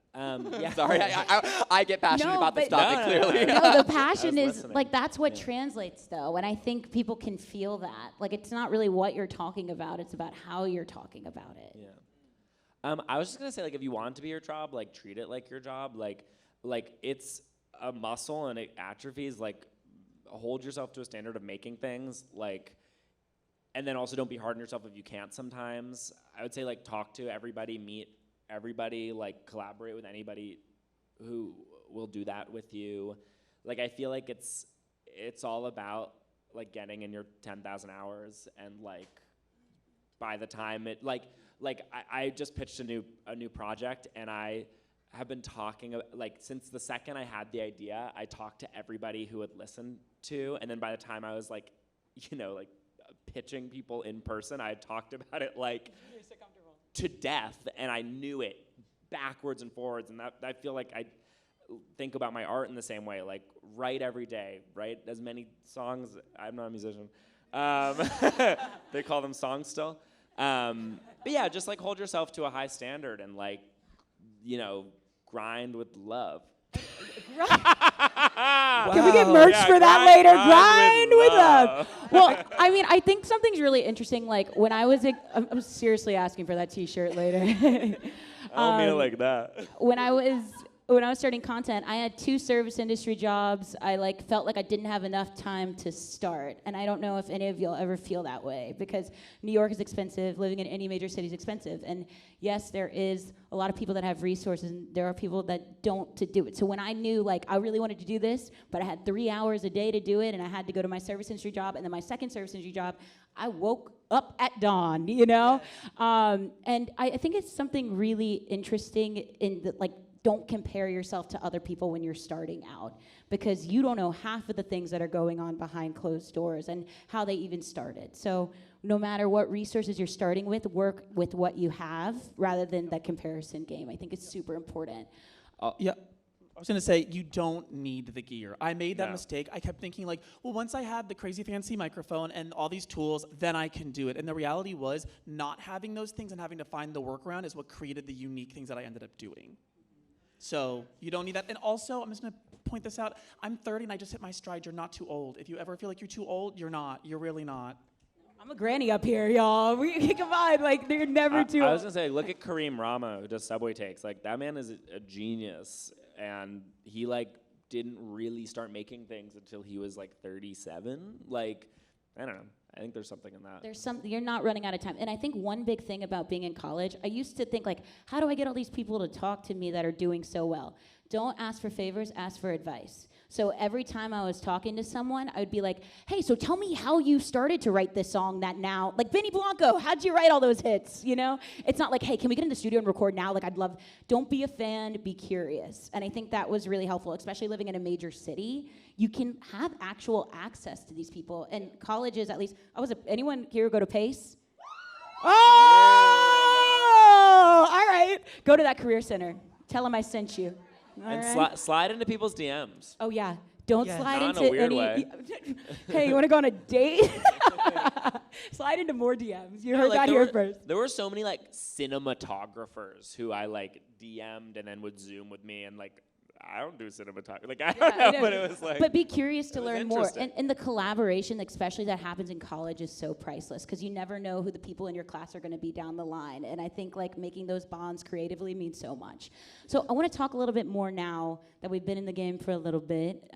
Yeah. Sorry, I get passionate No, about this but- topic, clearly. No, the passion I was is listening. like that's what Yeah. translates though, and I think people can feel that. Like, it's not really what you're talking about; it's about how you're talking about it. Yeah. I was just gonna say, like, if you want it to be your job, like, treat it like your job. Like, like it's a muscle and it atrophies. Like, hold yourself to a standard of making things, like, and then also don't be hard on yourself if you can't sometimes. I would say, like, talk to everybody, meet everybody, like, collaborate with anybody who will do that with you. Like, I feel like it's all about, like, getting in your 10,000 hours, and, like, by the time it, I just pitched a new project, and I have been talking, like, since the second I had the idea, I talked to everybody who would listen to, and then by the time I was, like, like, pitching people in person, I had talked about it, like, to death, and I knew it backwards and forwards, and that I feel like I think about my art in the same way, like, write every day, write as many songs. I'm not a musician. They call them songs still. But yeah, just, like, hold yourself to a high standard and, like, grind with love. Can we get merch for that later? Grind with love. Well, I mean, I think something's really interesting. Like, when I was, I'm seriously asking for that T-shirt later. I don't mean it like that. When I was starting content, I had 2 service industry jobs. I felt like I didn't have enough time to start. And I don't know if any of y'all ever feel that way, because New York is expensive, living in any major city is expensive. And yes, there is a lot of people that have resources, and there are people that don't to do it. So when I knew, like, I really wanted to do this, but I had 3 hours a day to do it, and I had to go to my service industry job, and then my second service industry job, I woke up at dawn, And I think it's something really interesting in the, like, don't compare yourself to other people when you're starting out, because you don't know half of the things that are going on behind closed doors and how they even started. So no matter what resources you're starting with, work with what you have rather than that comparison game. I think it's super important. Yeah. I was going to say, you don't need the gear. I made that mistake. I kept thinking, like, well, once I have the crazy fancy microphone and all these tools, then I can do it. And the reality was, not having those things and having to find the workaround is what created the unique things that I ended up doing. So you don't need that. And also, I'm just going to point this out. I'm 30 and I just hit my stride. You're not too old. If you ever feel like you're too old, you're not. You're really not. I'm a granny up here, y'all. Come on, like, they're never too old. I was going to say, look at Kareem Rama, who does Subway Takes. Like, that man is a genius. And he, like, didn't really start making things until he was, like, 37. Like, I don't know. I think there's something in that. There's something, you're not running out of time. And I think one big thing about being in college, I used to think, like, how do I get all these people to talk to me that are doing so well? Don't ask for favors, ask for advice. So every time I was talking to someone, I would be like, hey, so tell me how you started to write this song that now, like Benny Blanco, how'd you write all those hits, It's not like, hey, can we get in the studio and record now? Like, don't be a fan, be curious. And I think that was really helpful, especially living in a major city. You can have actual access to these people. And colleges, at least, anyone here go to Pace? Oh, all right. Go to that career center. Tell them I sent you. And slide into people's DMs. Oh, yeah. Don't slide not into in a weird any. way. Hey, you want to go on a date? Slide into more DMs. You heard that here first. There were so many, like, cinematographers who I, like, DM'd and then would Zoom with me, and, like, I don't do cinematography. Like, I don't know, but it was like. But be curious to learn more. And the collaboration, especially that happens in college, is so priceless, because you never know who the people in your class are going to be down the line. And I think, like, making those bonds creatively means so much. So I want to talk a little bit more now that we've been in the game for a little bit.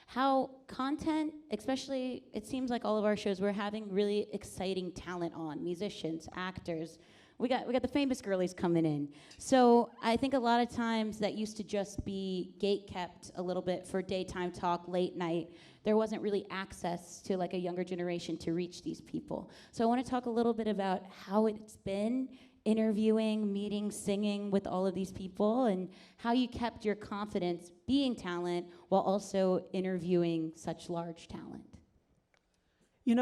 How content, especially, it seems like all of our shows, we're having really exciting talent on, musicians, actors. We got the famous girlies coming in. So I think a lot of times that used to just be gate-kept a little bit for daytime talk, late night. There wasn't really access to, like, a younger generation to reach these people. So I want to talk a little bit about how it's been interviewing, meeting, singing with all of these people, and how you kept your confidence being talent while also interviewing such large talent. You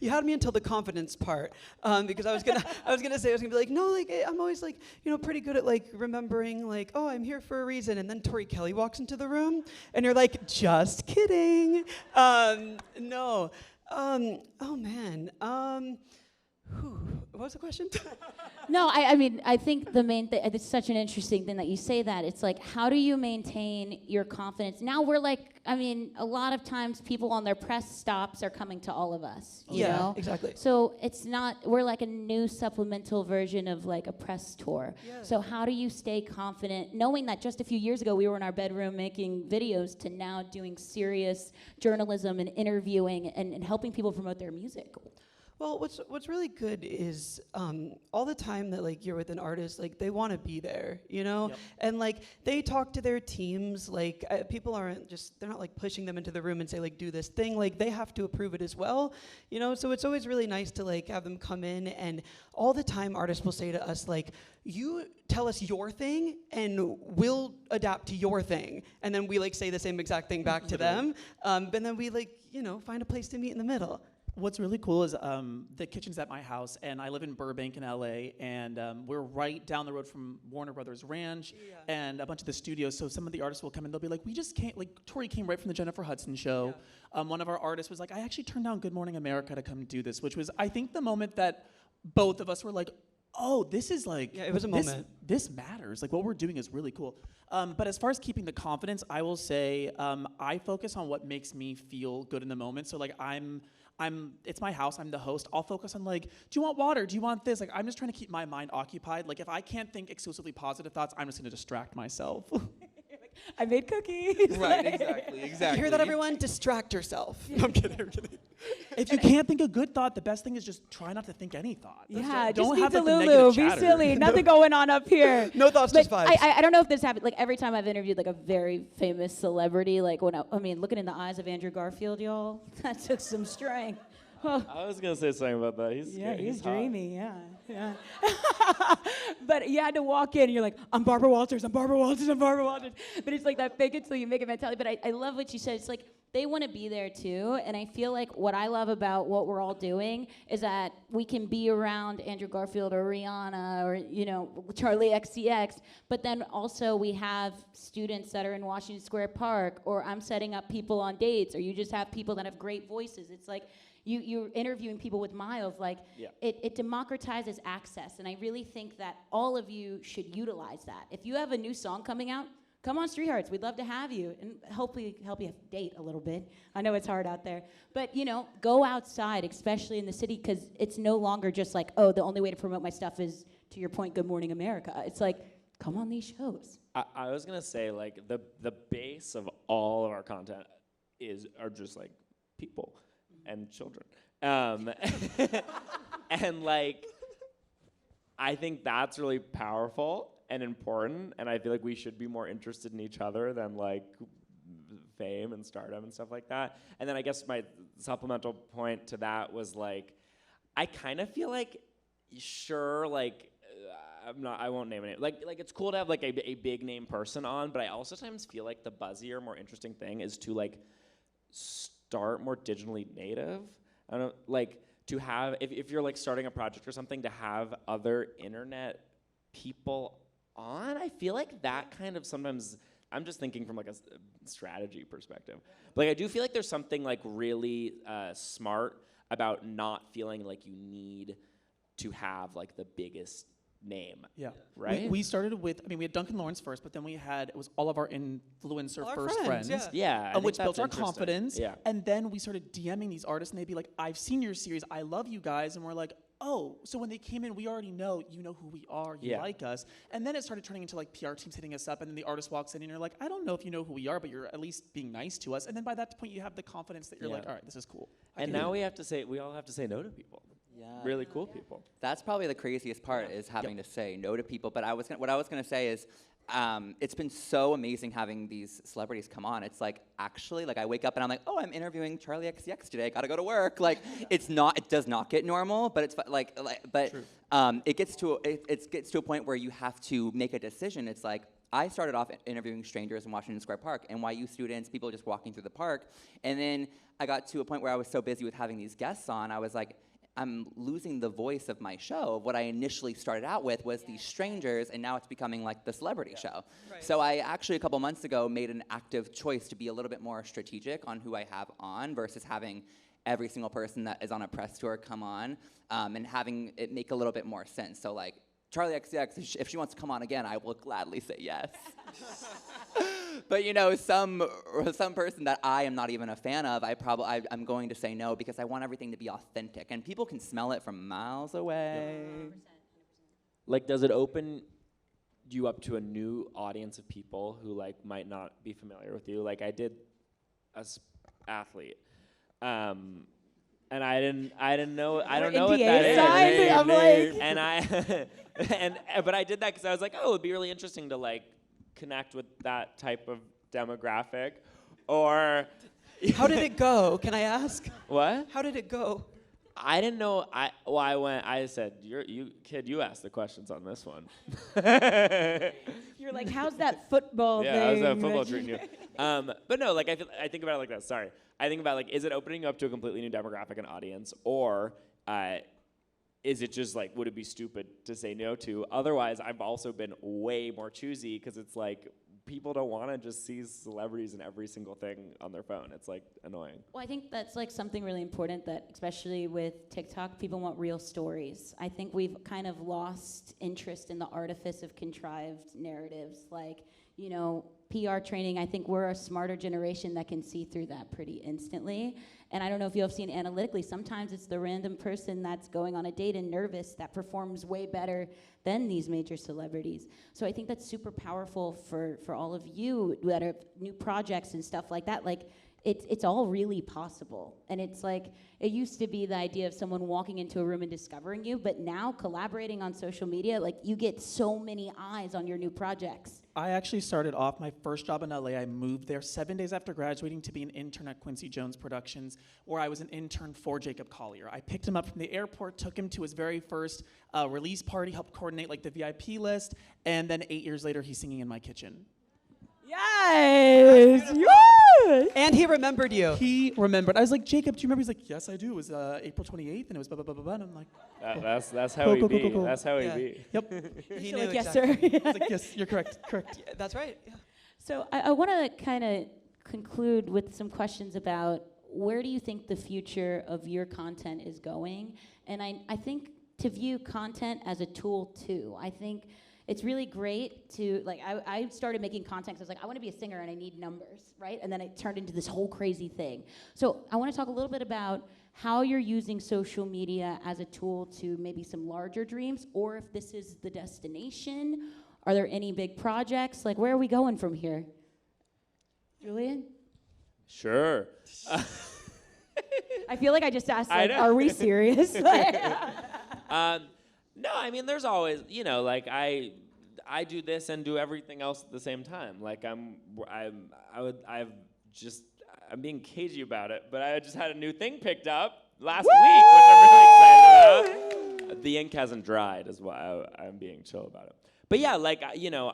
had me until the confidence part, because I was gonna be like, no, like, I'm always, like, pretty good at, like, remembering, like, oh, I'm here for a reason, and then Tori Kelly walks into the room, and you're like, just kidding. No. Oh man. was the question? No, I mean, I think the main thing, it's such an interesting thing that you say that. It's like, how do you maintain your confidence? Now we're like, I mean, a lot of times people on their press stops are coming to all of us, you know? Exactly. So it's not, we're like a new supplemental version of like a press tour. Yeah. So how do you stay confident, knowing that just a few years ago we were in our bedroom making videos to now doing serious journalism and interviewing and helping people promote their music? Well, what's really good is all the time that like you're with an artist, like they want to be there, you know, Yep. and like they talk to their teams. Like people aren't just they're not like pushing them into the room and say like do this thing. Like they have to approve it as well, you know. So it's always really nice to like have them come in, and all the time artists will say to us like, you tell us your thing and we'll adapt to your thing, and then we like say the same exact thing back to them, and then we like find a place to meet in the middle. What's really cool is the kitchen's at my house, and I live in Burbank in LA, and we're right down the road from Warner Brothers Ranch and a bunch of the studios. So some of the artists will come in, they'll be like, we just came, like Tori came right from the Jennifer Hudson show. Yeah. One of our artists was like, I actually turned down Good Morning America to come do this, which was, I think, the moment that both of us were like, oh, this is like, it was a moment. This matters. Like what we're doing is really cool. But as far as keeping the confidence, I will say I focus on what makes me feel good in the moment. So like it's my house, I'm the host. I'll focus on like, do you want water? Do you want this? Like, I'm just trying to keep my mind occupied. Like, if I can't think exclusively positive thoughts, I'm just gonna distract myself. I made cookies. Right, exactly. You hear that, everyone? Distract yourself. No, I'm kidding. If you can't think a good thought, the best thing is just try not to think any thought. Yeah, don't just have be like, the Delulu, negative be chatter. silly, nothing going on up here. No thoughts, just But vibes. I don't know if this happened, like every time I've interviewed like a very famous celebrity, like when I mean, looking in the eyes of Andrew Garfield, y'all, that took some strength. I was gonna say something about that. He's hot. dreamy, yeah. But you had to walk in and you're like, I'm Barbara Walters. But it's like that fake it till you make it mentality. But I love what you said. It's like they want to be there too. And I feel like what I love about what we're all doing is that we can be around Andrew Garfield or Rihanna or, Charlie XCX. But then also we have students that are in Washington Square Park, or I'm setting up people on dates, or you just have people that have great voices. It's like, you're interviewing people with miles, like it democratizes access, and I really think that all of you should utilize that. If you have a new song coming out, come on Street Hearts, we'd love to have you, and hopefully help you date a little bit. I know it's hard out there, but go outside, especially in the city, because it's no longer just like, oh, the only way to promote my stuff is, to your point, Good Morning America. It's like, come on these shows. I was gonna say like the base of all of our content are just like people and children, and like I think that's really powerful and important, and I feel like we should be more interested in each other than like fame and stardom and stuff like that. And then I guess my supplemental point to that was like, I kind of feel like, sure, like I won't name it. Like it's cool to have like a big name person on, but I also sometimes feel like the buzzier, more interesting thing is to like start more digitally native. I don't know, like to have, if you're like starting a project or something, to have other internet people on, I feel like that kind of sometimes, I'm just thinking from like a strategy perspective. But like, I do feel like there's something like really smart about not feeling like you need to have like the biggest name. Yeah. Right? We started with, we had Duncan Lawrence first, but then it was all of our influencer All our first friends, friends. yeah. Yeah. I think Which that's built our interesting. confidence. Yeah. And then we started DMing these artists, and they'd be like, I've seen your series, I love you guys. And we're like, oh, so when they came in, we already know, you know who we are, you like us. And then it started turning into like PR teams hitting us up, and then the artist walks in and you're like, I don't know if you know who we are, but you're at least being nice to us. And then by that point you have the confidence that you're like, all right, this is cool. And now we all have to say no to people. Yeah. Really cool people. That's probably the craziest part is having to say no to people. But what I was gonna say is, it's been so amazing having these celebrities come on. It's like, actually, like I wake up and I'm like, oh, I'm interviewing Charlie XCX today. Gotta go to work. Like, it does not get normal, but it's it gets to a point where you have to make a decision. It's like, I started off interviewing strangers in Washington Square Park, NYU students, people just walking through the park. And then I got to a point where I was so busy with having these guests on, I was like, I'm losing the voice of my show. What I initially started out with was these strangers, and now it's becoming like the celebrity show. Right. So I actually, a couple months ago, made an active choice to be a little bit more strategic on who I have on versus having every single person that is on a press tour come on, and having it make a little bit more sense. So like Charlie XCX, if she wants to come on again, I will gladly say yes. But you know, some person that I am not even a fan of, I'm going to say no because I want everything to be authentic, and people can smell it from miles away. 100%. Like, does it open you up to a new audience of people who like might not be familiar with you? Like I did as athlete, and I didn't know. I don't know what that is. I'm like, And but I did that because I was like, oh, it'd be really interesting to like connect with that type of demographic, or. How did it go? Can I ask? What? How did it go? I didn't know. I said, you asked the questions on this one. you're like, how's that football Yeah, thing? how's that football treating you? But no, like I think about it like this. Sorry, I think about like, is it opening you up to a completely new demographic and audience, or is it just like, would it be stupid to say no to? Otherwise, I've also been way more choosy because it's like people don't want to just see celebrities in every single thing on their phone. It's like annoying. Well, I think that's like something really important that, especially with TikTok, people want real stories. I think we've kind of lost interest in the artifice of contrived narratives. Like, you know, PR training, I think we're a smarter generation that can see through that pretty instantly. And I don't know if you have seen analytically, sometimes it's the random person that's going on a date and nervous that performs way better than these major celebrities. So I think that's super powerful for all of you that are new projects and stuff like that. Like, it's all really possible. And it's like, it used to be the idea of someone walking into a room and discovering you, but now collaborating on social media, like you get so many eyes on your new projects. I actually started off my first job in LA. I moved there 7 days after graduating to be an intern at Quincy Jones Productions, where I was an intern for Jacob Collier. I picked him up from the airport, took him to his very first release party, helped coordinate like the VIP list, and then 8 years later, he's singing in my kitchen. Yes! Yes! And he remembered you. He remembered. I was like, Jacob, do you remember? He's like, yes, I do. It was April 28th, and it was blah, blah, blah, blah, blah. And I'm like, That's how he be. cool. That's how he Yeah. be. yep. He You're knew like, yes, exactly. sir. I was like, yes, you're correct. Yeah, that's right. Yeah. So I want to kind of conclude with some questions about where do you think the future of your content is going? And I think to view content as a tool too. I think it's really great to, like, I started making content because I was like, I want to be a singer and I need numbers, right? And then it turned into this whole crazy thing. So I want to talk a little bit about how you're using social media as a tool to maybe some larger dreams, or if this is the destination. Are there any big projects? Like, where are we going from here? Julian? Sure. I feel like I just asked, I like, know. are we serious? No, I mean, there's always, you know, like I do this and do everything else at the same time. Like I'm being cagey about it, but I just had a new thing picked up last week, which I'm really excited about. The ink hasn't dried, is why I'm being chill about it. But yeah, like, you know,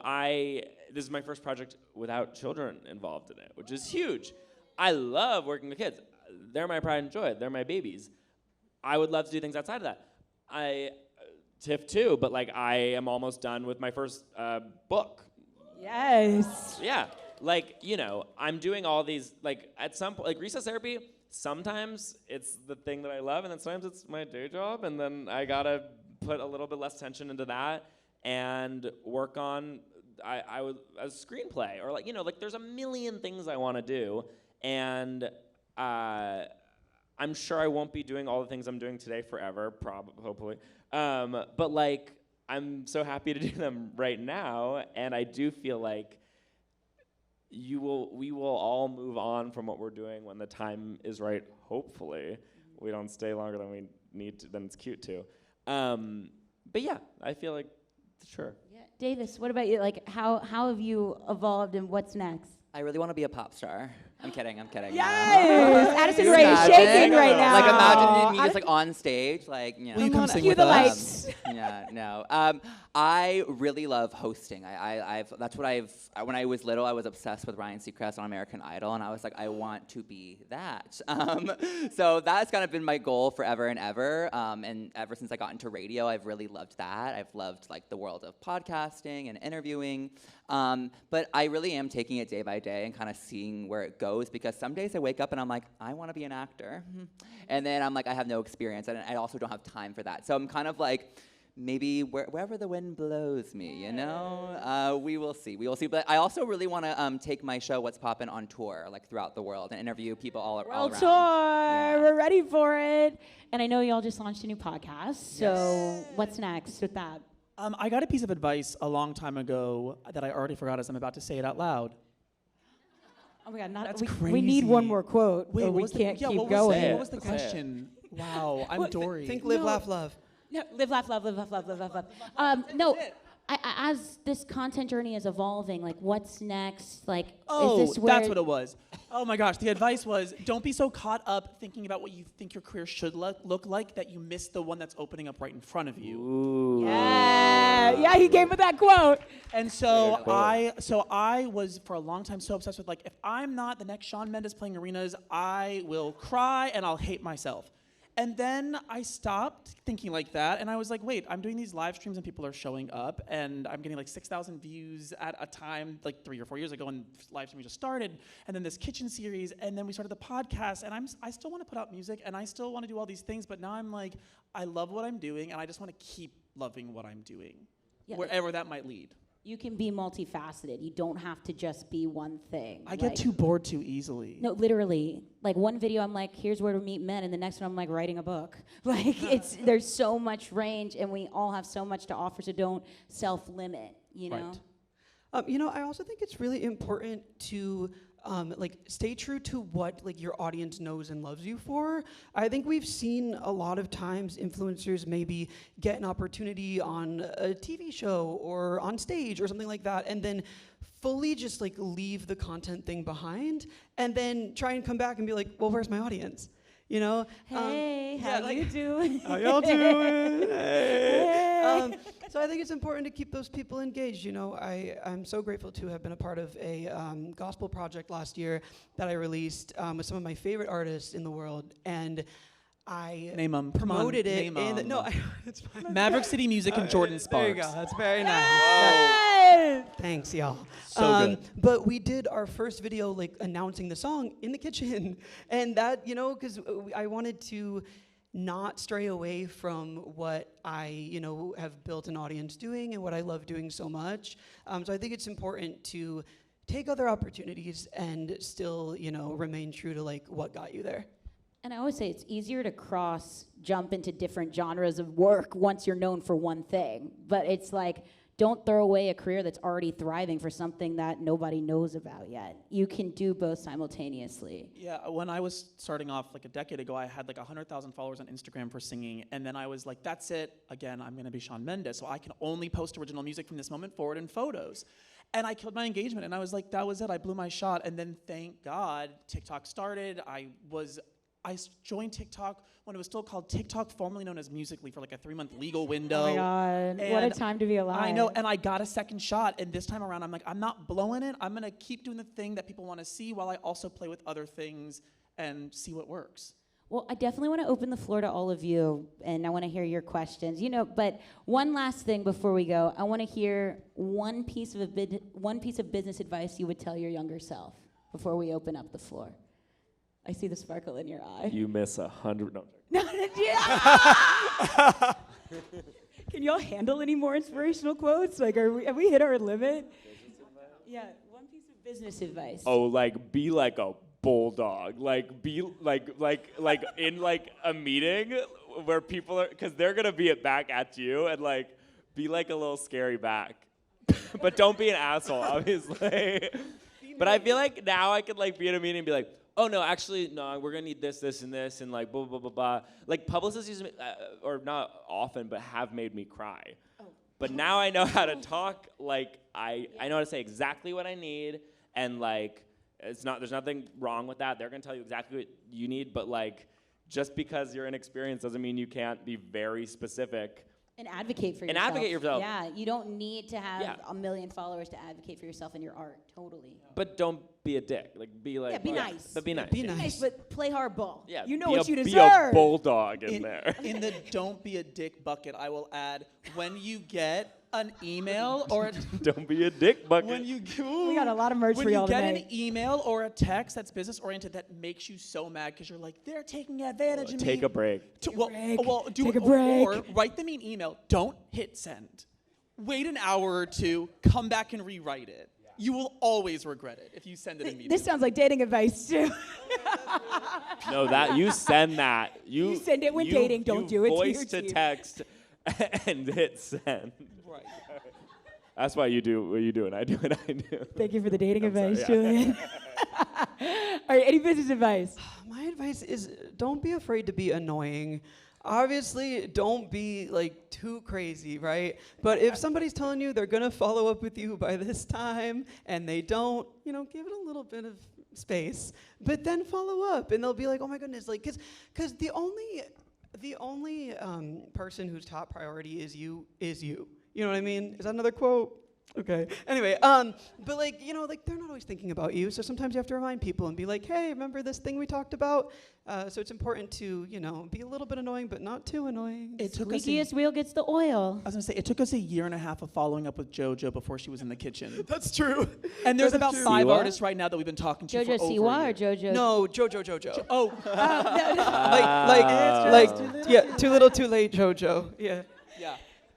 this is my first project without children involved in it, which is huge. I love working with kids. They're my pride and joy. They're my babies. I would love to do things outside of that. Tiff too, but like I am almost done with my first book. Yes. Yeah, like, you know, I'm doing all these, like at some point, like recess therapy, sometimes it's the thing that I love, and then sometimes it's my day job, and then I gotta put a little bit less tension into that and work on a screenplay, or like, you know, like there's a million things I want to do, and I'm sure I won't be doing all the things I'm doing today forever, hopefully. But like, I'm so happy to do them right now, and I do feel like we will all move on from what we're doing when the time is right. Hopefully, we don't stay longer than we need to. Then it's cute too. But yeah, I feel like sure. Yeah. Davis, what about you? Like, how have you evolved, and what's next? I really want to be a pop star. I'm kidding. Yes! Addison You Rae is imagine? shaking right now. Like, imagine me just like on stage, like, you know. Will you come sing Cue with the us? lights. Yeah, no. I really love hosting. That's what when I was little, I was obsessed with Ryan Seacrest on American Idol, and I was like, I want to be that. So that's kind of been my goal forever and ever. And ever since I got into radio, I've really loved that. I've loved like the world of podcasting and interviewing. But I really am taking it day by day and kind of seeing where it goes. goes, because some days I wake up and I'm like, I want to be an actor. And then I'm like, I have no experience, and I also don't have time for that. So I'm kind of like, maybe wherever the wind blows me, you know? We will see. We will see. But I also really want to take my show, What's Poppin', on tour, like throughout the world, and interview people all around. World tour. Yeah. We're ready for it. And I know y'all just launched a new podcast. So what's next with that? I got a piece of advice a long time ago that I already forgot as I'm about to say it out loud. Oh my God! That's we need one crazy. more quote. Wait, or what we was can't the, keep what going. Was Say what was the it. question? Wow, I'm Dory. Think, live, laugh, love. No, live, laugh, love, live, laugh, love, live, laugh, love. No, as this content journey is evolving, like what's next? Like, is this where that's what it was. Oh my gosh, the advice was don't be so caught up thinking about what you think your career should look like that you miss the one that's opening up right in front of you. Ooh. Yeah, he gave me that quote. And so I was for a long time so obsessed with like, if I'm not the next Shawn Mendes playing arenas, I will cry and I'll hate myself. And then I stopped thinking like that, and I was like, wait, I'm doing these live streams and people are showing up, and I'm getting like 6,000 views at a time, like 3 or 4 years ago, and live streaming just started, and then this kitchen series, and then we started the podcast, and I still want to put out music, and I still want to do all these things, but now I'm like, I love what I'm doing, and I just want to keep loving what I'm doing, wherever that might lead. You can be multifaceted. You don't have to just be one thing. I get too bored too easily. No, literally. Like one video, I'm like, here's where to meet men, and the next one, I'm like, writing a book. Like there's so much range, and we all have so much to offer, so don't self-limit, you know? Right. You know, I also think it's really important to stay true to what like your audience knows and loves you for. I think we've seen a lot of times influencers maybe get an opportunity on a TV show or on stage or something like that, and then fully just like leave the content thing behind, and then try and come back and be like, well, where's my audience? You know? Hey, how you doing? How y'all doing? Hey. So I think it's important to keep those people engaged. You know, I'm so grateful to have been a part of a gospel project last year that I released with some of my favorite artists in the world, and I promoted it. It's fine. Maverick City Music and Jordan Sparks. There you go. That's very nice. Thanks, y'all. So good. But we did our first video, like, announcing the song in the kitchen. And that, you know, because I wanted to not stray away from what I, you know, have built an audience doing and what I love doing so much. So I think it's important to take other opportunities and still, you know, remain true to, like, what got you there. And I always say it's easier to jump into different genres of work once you're known for one thing. But it's like, don't throw away a career that's already thriving for something that nobody knows about yet. You can do both simultaneously. Yeah, when I was starting off like a decade ago, I had like 100,000 followers on Instagram for singing, and then I was like, that's it. Again, I'm gonna be Shawn Mendes, so I can only post original music from this moment forward and photos. And I killed my engagement, and I was like, that was it. I blew my shot, and then thank God, TikTok started. I joined TikTok when it was still called TikTok, formerly known as Musical.ly, for like a 3-month legal window. Oh my God, and what a time to be alive. I know, and I got a second shot, and this time around, I'm like, I'm not blowing it. I'm gonna keep doing the thing that people wanna see while I also play with other things and see what works. Well, I definitely want to open the floor to all of you, and I want to hear your questions. You know, but one last thing before we go, I want to hear one piece of business advice you would tell your younger self before we open up the floor. I see the sparkle in your eye. You miss 100. No. Can y'all handle any more inspirational quotes? Like, have we hit our limit? Yeah, one piece of business advice. Oh, like be like a bulldog. Like be like in like a meeting where people are, because they're gonna be back at you, and like be like a little scary back, but don't be an asshole, obviously. But I feel like now I could like be in a meeting and be like, oh no, actually no, we're gonna need this, this, and this, and like blah blah blah blah. Like publicists use me, or not often, but have made me cry. Oh. But now I know how to talk. Like I know how to say exactly what I need, and like there's nothing wrong with that. They're gonna tell you exactly what you need, but like just because you're inexperienced doesn't mean you can't be very specific. And advocate for yourself. And advocate yourself. Yeah, you don't need to have 1 million followers to advocate for yourself in your art. Totally. But don't be a dick. Like be like. Yeah, be nice. But be nice. Be nice. But play hardball. Yeah. You know what you deserve. Be a bulldog in there. In the don't be a dick bucket, I will add, when you get an email or Don't be a dick bucket. when you We got a lot of merch when for you y'all get tonight. an email or a text that's business oriented that makes you so mad because you're like, they're taking advantage of me. Take a break. Take a break. Or write them an email. Don't hit send. Wait an hour or two. Come back and rewrite it. You will always regret it if you send it immediately. This sounds like dating advice too. No, that you send that. You send it when dating, don't do it to your voice to team. text and hit send. Right. That's why you do what you do and I do what I do. Thank you for the dating advice, sorry, yeah. Julian. All right, any business advice? My advice is don't be afraid to be annoying. Obviously, don't be like too crazy, right? But if somebody's telling you they're gonna follow up with you by this time and they don't, give it a little bit of space. But then follow up, and they'll be like, "Oh my goodness!" Like, because the only person whose top priority is you. You know what I mean? Is that another quote? Okay. Anyway, but they're not always thinking about you. So sometimes you have to remind people and be like, "Hey, remember this thing we talked about?" So it's important to, be a little bit annoying, but not too annoying. It took us Squeakiest wheel gets the oil. I was gonna say it took us a year and a half of following up with JoJo before she was in the kitchen. That's true. And there's about 5 Siwa? artists right now that we've been talking to Jojo for over Siwa a or year. Jojo? No, Jojo. Oh, Too little, too late, Jojo. Yeah. yeah.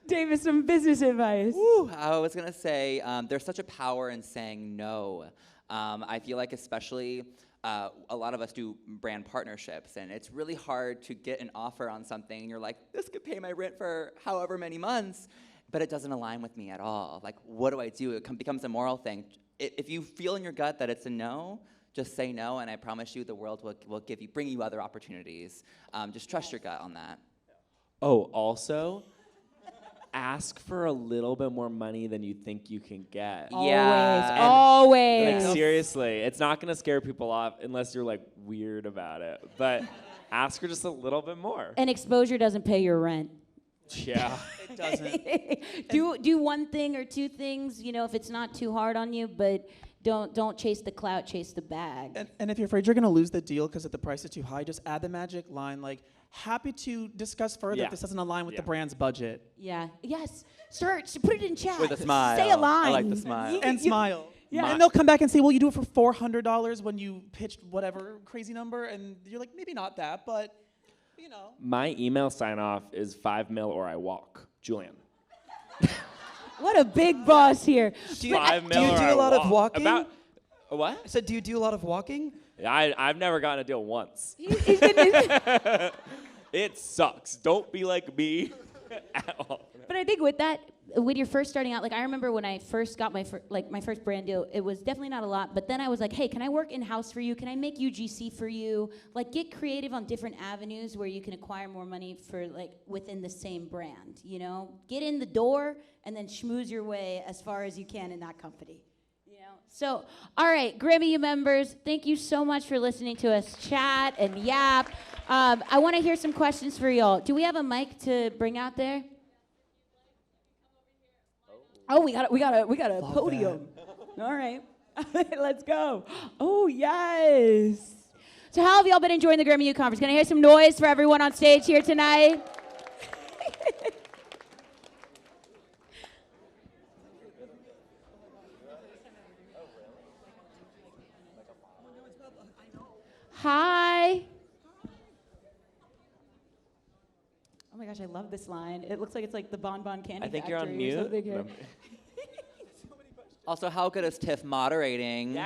Davis, some business advice. Woo, I was gonna say there's such a power in saying no. I feel like especially a lot of us do brand partnerships, and it's really hard to get an offer on something, and you're like, this could pay my rent for however many months, but it doesn't align with me at all. Like, what do I do? It becomes a moral thing. If you feel in your gut that it's a no, just say no, and I promise you the world will bring you other opportunities. Just trust your gut on that. Oh, also, ask for a little bit more money than you think you can get. Yeah. Always. Like, seriously, it's not gonna scare people off unless you're like weird about it. But ask for just a little bit more. And exposure doesn't pay your rent. Yeah. It doesn't. do one thing or two things, if it's not too hard on you, but don't chase the clout, chase the bag. And if you're afraid you're gonna lose the deal because the price is too high, just add the magic line like, happy to discuss further Yeah. if this doesn't align with the Yeah. brand's budget. Yeah. Yes. Put it in chat. With a smile. Say a line. I like the smile. And smile. Yeah. And they'll come back and say, well, you do it for $400 when you pitched whatever crazy number. And you're like, maybe not that, but, My email sign off is 5 mil or I walk. Julian. What a big boss here. 5 mil do you or do I a lot of walk. walking? About what? I said, do you do a lot of walking? I've never gotten a deal once. He's been It sucks. Don't be like me at all. But I think with that, when you're first starting out, like I remember when I first got my first brand deal, it was definitely not a lot. But then I was like, hey, can I work in-house for you? Can I make UGC for you? Like get creative on different avenues where you can acquire more money for like within the same brand, Get in the door and then schmooze your way as far as you can in that company. So, all right, Grammy members, thank you so much for listening to us chat and yap. I want to hear some questions for y'all. Do we have a mic to bring out there? Oh, we got a podium. All right, let's go. Oh yes. So, how have y'all been enjoying the Grammy U conference? Can I hear some noise for everyone on stage here tonight? Hi. Oh my gosh, I love this line. It looks like it's like the Bon Bon Candy I think you're on Factory or mute. something here. No. Also, how good is Tiff moderating?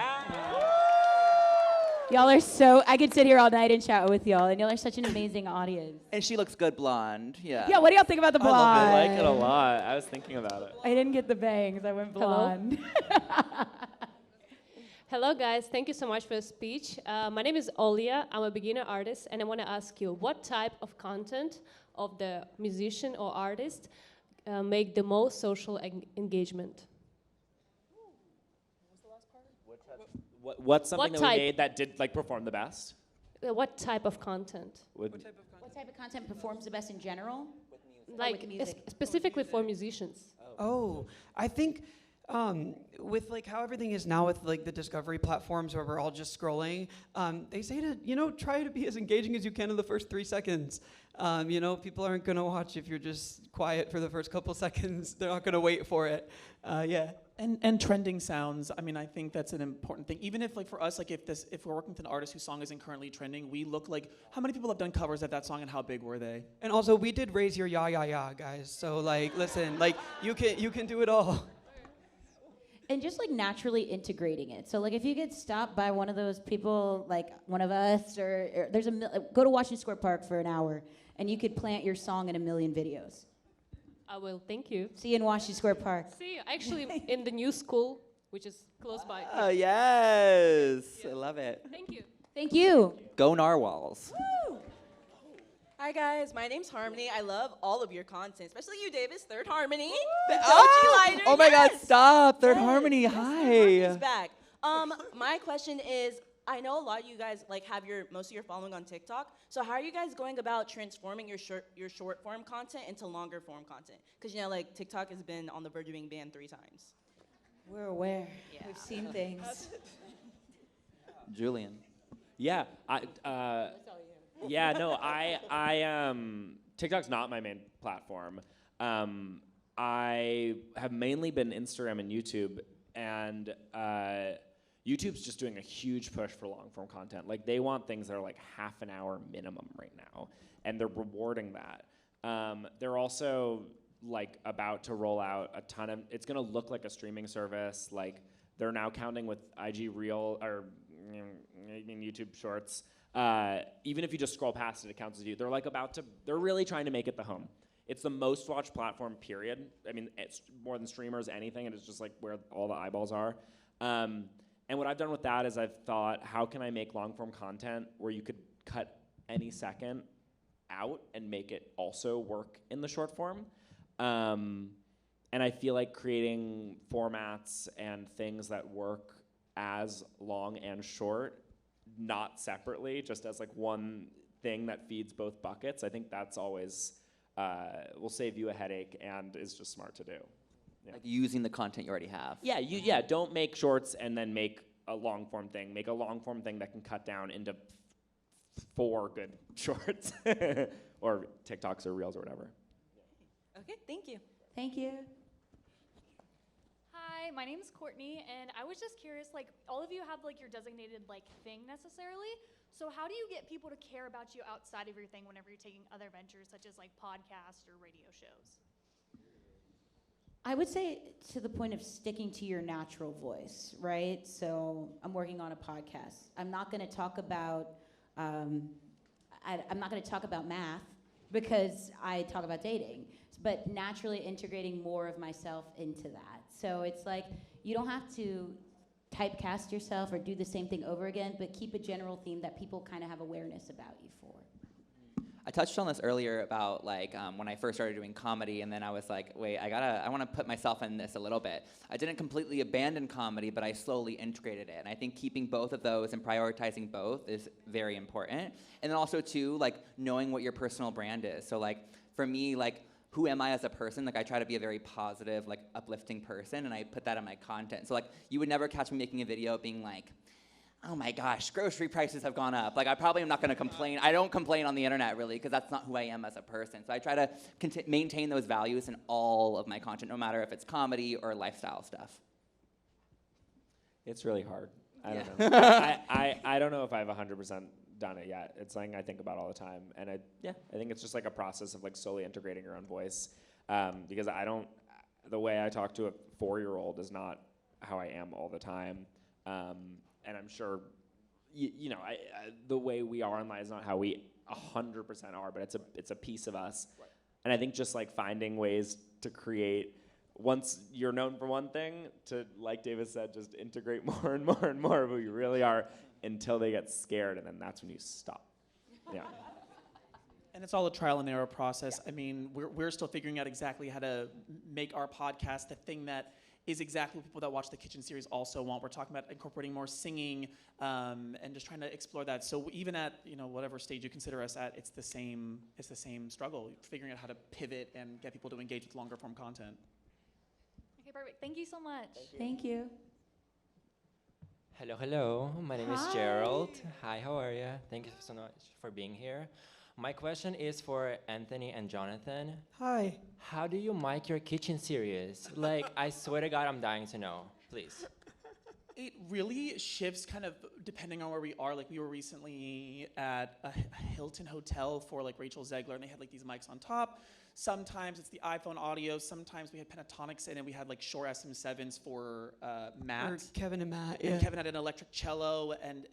Y'all are so, I could sit here all night and chat with y'all, and y'all are such an amazing audience. And she looks good blonde. Yeah. Yeah, what do y'all think about the blonde? I like it a lot. I was thinking about it. I didn't get the bangs, I went blonde. Hello, guys. Thank you so much for the speech. My name is Olia. I'm a beginner artist, and I want to ask you, what type of content of the musician or artist make the most social engagement? What's something What that type? we made that did perform the best? What type of content? What type of content performs the best in general? Like music. specifically for musicians. Oh, I think With like how everything is now with like the discovery platforms where we're all just scrolling, they say to, try to be as engaging as you can in the first 3 seconds. People aren't gonna watch if you're just quiet for the first couple seconds. They're not gonna wait for it. Yeah. And trending sounds, I think that's an important thing. Even if, like, for us, like, if we're working with an artist whose song isn't currently trending, we look like, how many people have done covers of that song and how big were they? And also, we did raise your ya, guys. So, like, listen, like, you can do it all. And just like naturally integrating it. So like if you get stopped by one of those people, like one of us, or there's go to Washington Square Park for an hour, and you could plant your song in 1 million videos. I will. Thank you. See you in Washington Square Park. See you actually in the new school, which is close by. Oh, yes. I love it. Thank you. Thank you. Go Narwhals. Woo! Hi guys, my name's Harmony. I love all of your content, especially you, Davis. Third Harmony. The OG lighter. Oh my God, yes. stop. Third Yes, Harmony, yes, hi. Third Harmony's back. My question is, I know a lot of you guys like have most of your following on TikTok. So how are you guys going about transforming your short form content into longer form content? Because like TikTok has been on the verge of being banned 3 times. We're aware. Yeah. We've seen things. Julian. Yeah, TikTok's not my main platform. I have mainly been Instagram and YouTube, and YouTube's just doing a huge push for long form content. Like they want things that are like half an hour minimum right now, and they're rewarding that. They're also like about to roll out a ton of, it's gonna look like a streaming service. Like they're now counting with IG Reel, or YouTube Shorts. Even if you just scroll past it, it counts as you. They're really trying to make it the home. It's the most watched platform, period. It's more than streamers, anything, and it's just like where all the eyeballs are. And what I've done with that is I've thought, how can I make long form content where you could cut any second out and make it also work in the short form? And I feel like creating formats and things that work as long and short, not separately, just as like one thing that feeds both buckets. I think that's always will save you a headache and is just smart to do. Yeah. Like using the content you already have. Yeah, don't make shorts and then make a long form thing. Make a long form thing that can cut down into 4 good shorts or TikToks or Reels or whatever. Okay, thank you. Thank you. Hi, my name is Courtney, and I was just curious, like, all of you have, like, your designated, like, thing necessarily. So how do you get people to care about you outside of your thing whenever you're taking other ventures, such as, like, podcasts or radio shows? I would say to the point of sticking to your natural voice, right? So I'm working on a podcast. I'm not going to talk about I'm not going to talk about math because I talk about dating, but naturally integrating more of myself into that. So it's like you don't have to typecast yourself or do the same thing over again, but keep a general theme that people kind of have awareness about you for. I touched on this earlier about like when I first started doing comedy, and then I was like, wait, I want to put myself in this a little bit. I didn't completely abandon comedy, but I slowly integrated it. And I think keeping both of those and prioritizing both is very important. And then also too, like knowing what your personal brand is. So like for me, like who am I as a person? Like I try to be a very positive, like uplifting person, and I put that in my content. So like you would never catch me making a video being like, oh my gosh, grocery prices have gone up. Like I probably am not gonna complain. I don't complain on the internet really, because that's not who I am as a person. So I try to maintain those values in all of my content, no matter if it's comedy or lifestyle stuff. It's really hard. I don't know. I don't know if I've 100% done it yet. It's something I think about all the time. And I think it's just like a process of like slowly integrating your own voice. Because the way I talk to a 4-year-old is not how I am all the time. And I'm sure, the way we are online is not how we 100% are, but it's a piece of us. Right. And I think just like finding ways to create, once you're known for one thing, to, like David said, just integrate more and more and more of who you really are until they get scared, and then that's when you stop. Yeah. And it's all a trial and error process. I mean, we're still figuring out exactly how to make our podcast the thing that is exactly what people that watch the Kitchen series also want. We're talking about incorporating more singing and just trying to explore that. So even at whatever stage you consider us at, it's the same struggle, figuring out how to pivot and get people to engage with longer form content. Okay, perfect. Thank you so much. Thank you. Hello, hello. My name is Hi. Gerald. Hi, how are you? Thank you so much for being here. My question is for Anthony and Jonathan. Hi. How do you mic your kitchen series? Like, I swear to God, I'm dying to know. Please. It really shifts kind of depending on where we are. Like we were recently at a Hilton hotel for like Rachel Zegler, and they had like these mics on top. Sometimes it's the iPhone audio. Sometimes we had Pentatonics in, and we had like Shure SM7s for Matt. Or Kevin and Matt. And Yeah. Kevin had an electric cello, and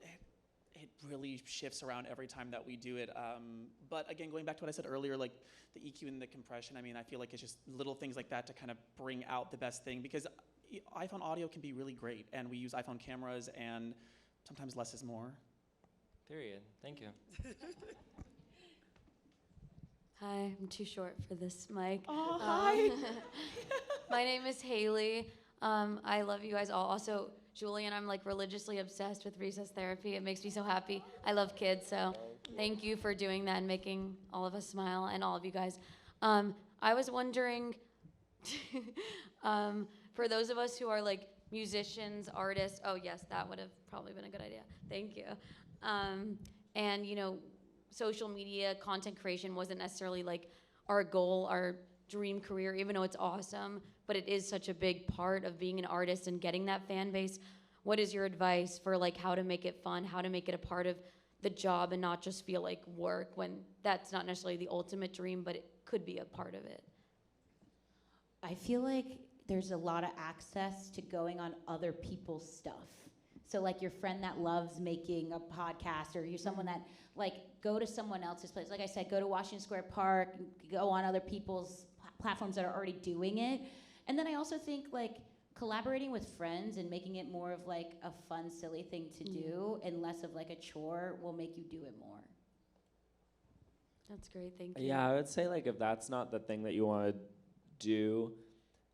it really shifts around every time that we do it. But again, going back to what I said earlier, like the EQ and the compression, I mean, I feel like it's just little things like that to kind of bring out the best thing, because iPhone audio can be really great, and we use iPhone cameras, and sometimes less is more. Period. Thank you. Hi, I'm too short for this mic. Oh, hi. My name is Haley. I love you guys all. Also, Julie and I'm like religiously obsessed with recess therapy. It makes me so happy. I love kids, so thank you for doing that and making all of us smile, and all of you guys. I was wondering, for those of us who are like musicians, artists, oh yes, that would have probably been a good idea. Thank you. And you know, social media content creation wasn't necessarily like our goal, our dream career, even though it's awesome, but it is such a big part of being an artist and getting that fan base. What is your advice for like how to make it fun, how to make it a part of the job and not just feel like work, when that's not necessarily the ultimate dream, but it could be a part of it? I feel like there's a lot of access to going on other people's stuff. So like your friend that loves making a podcast, or you're someone that like go to someone else's place. Like I said, go to Washington Square Park, go on other people's platforms that are already doing it. And then I also think like collaborating with friends and making it more of like a fun, silly thing to do and less of like a chore will make you do it more. That's great, thank you. Yeah, I would say like if that's not the thing that you want to do,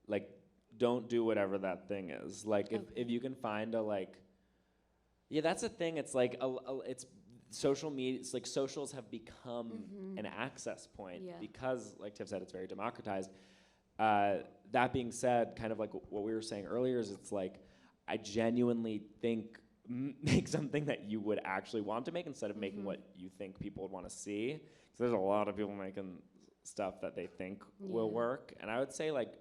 like don't do whatever that thing is. Like if you can find a like, yeah, that's the thing. It's like it's social media. It's like socials have become an access point because, like Tiff said, it's very democratized. That being said, kind of like what we were saying earlier is it's like I genuinely think make something that you would actually want to make instead of making what you think people would want to see. Because there's a lot of people making stuff that they think will work, and I would say like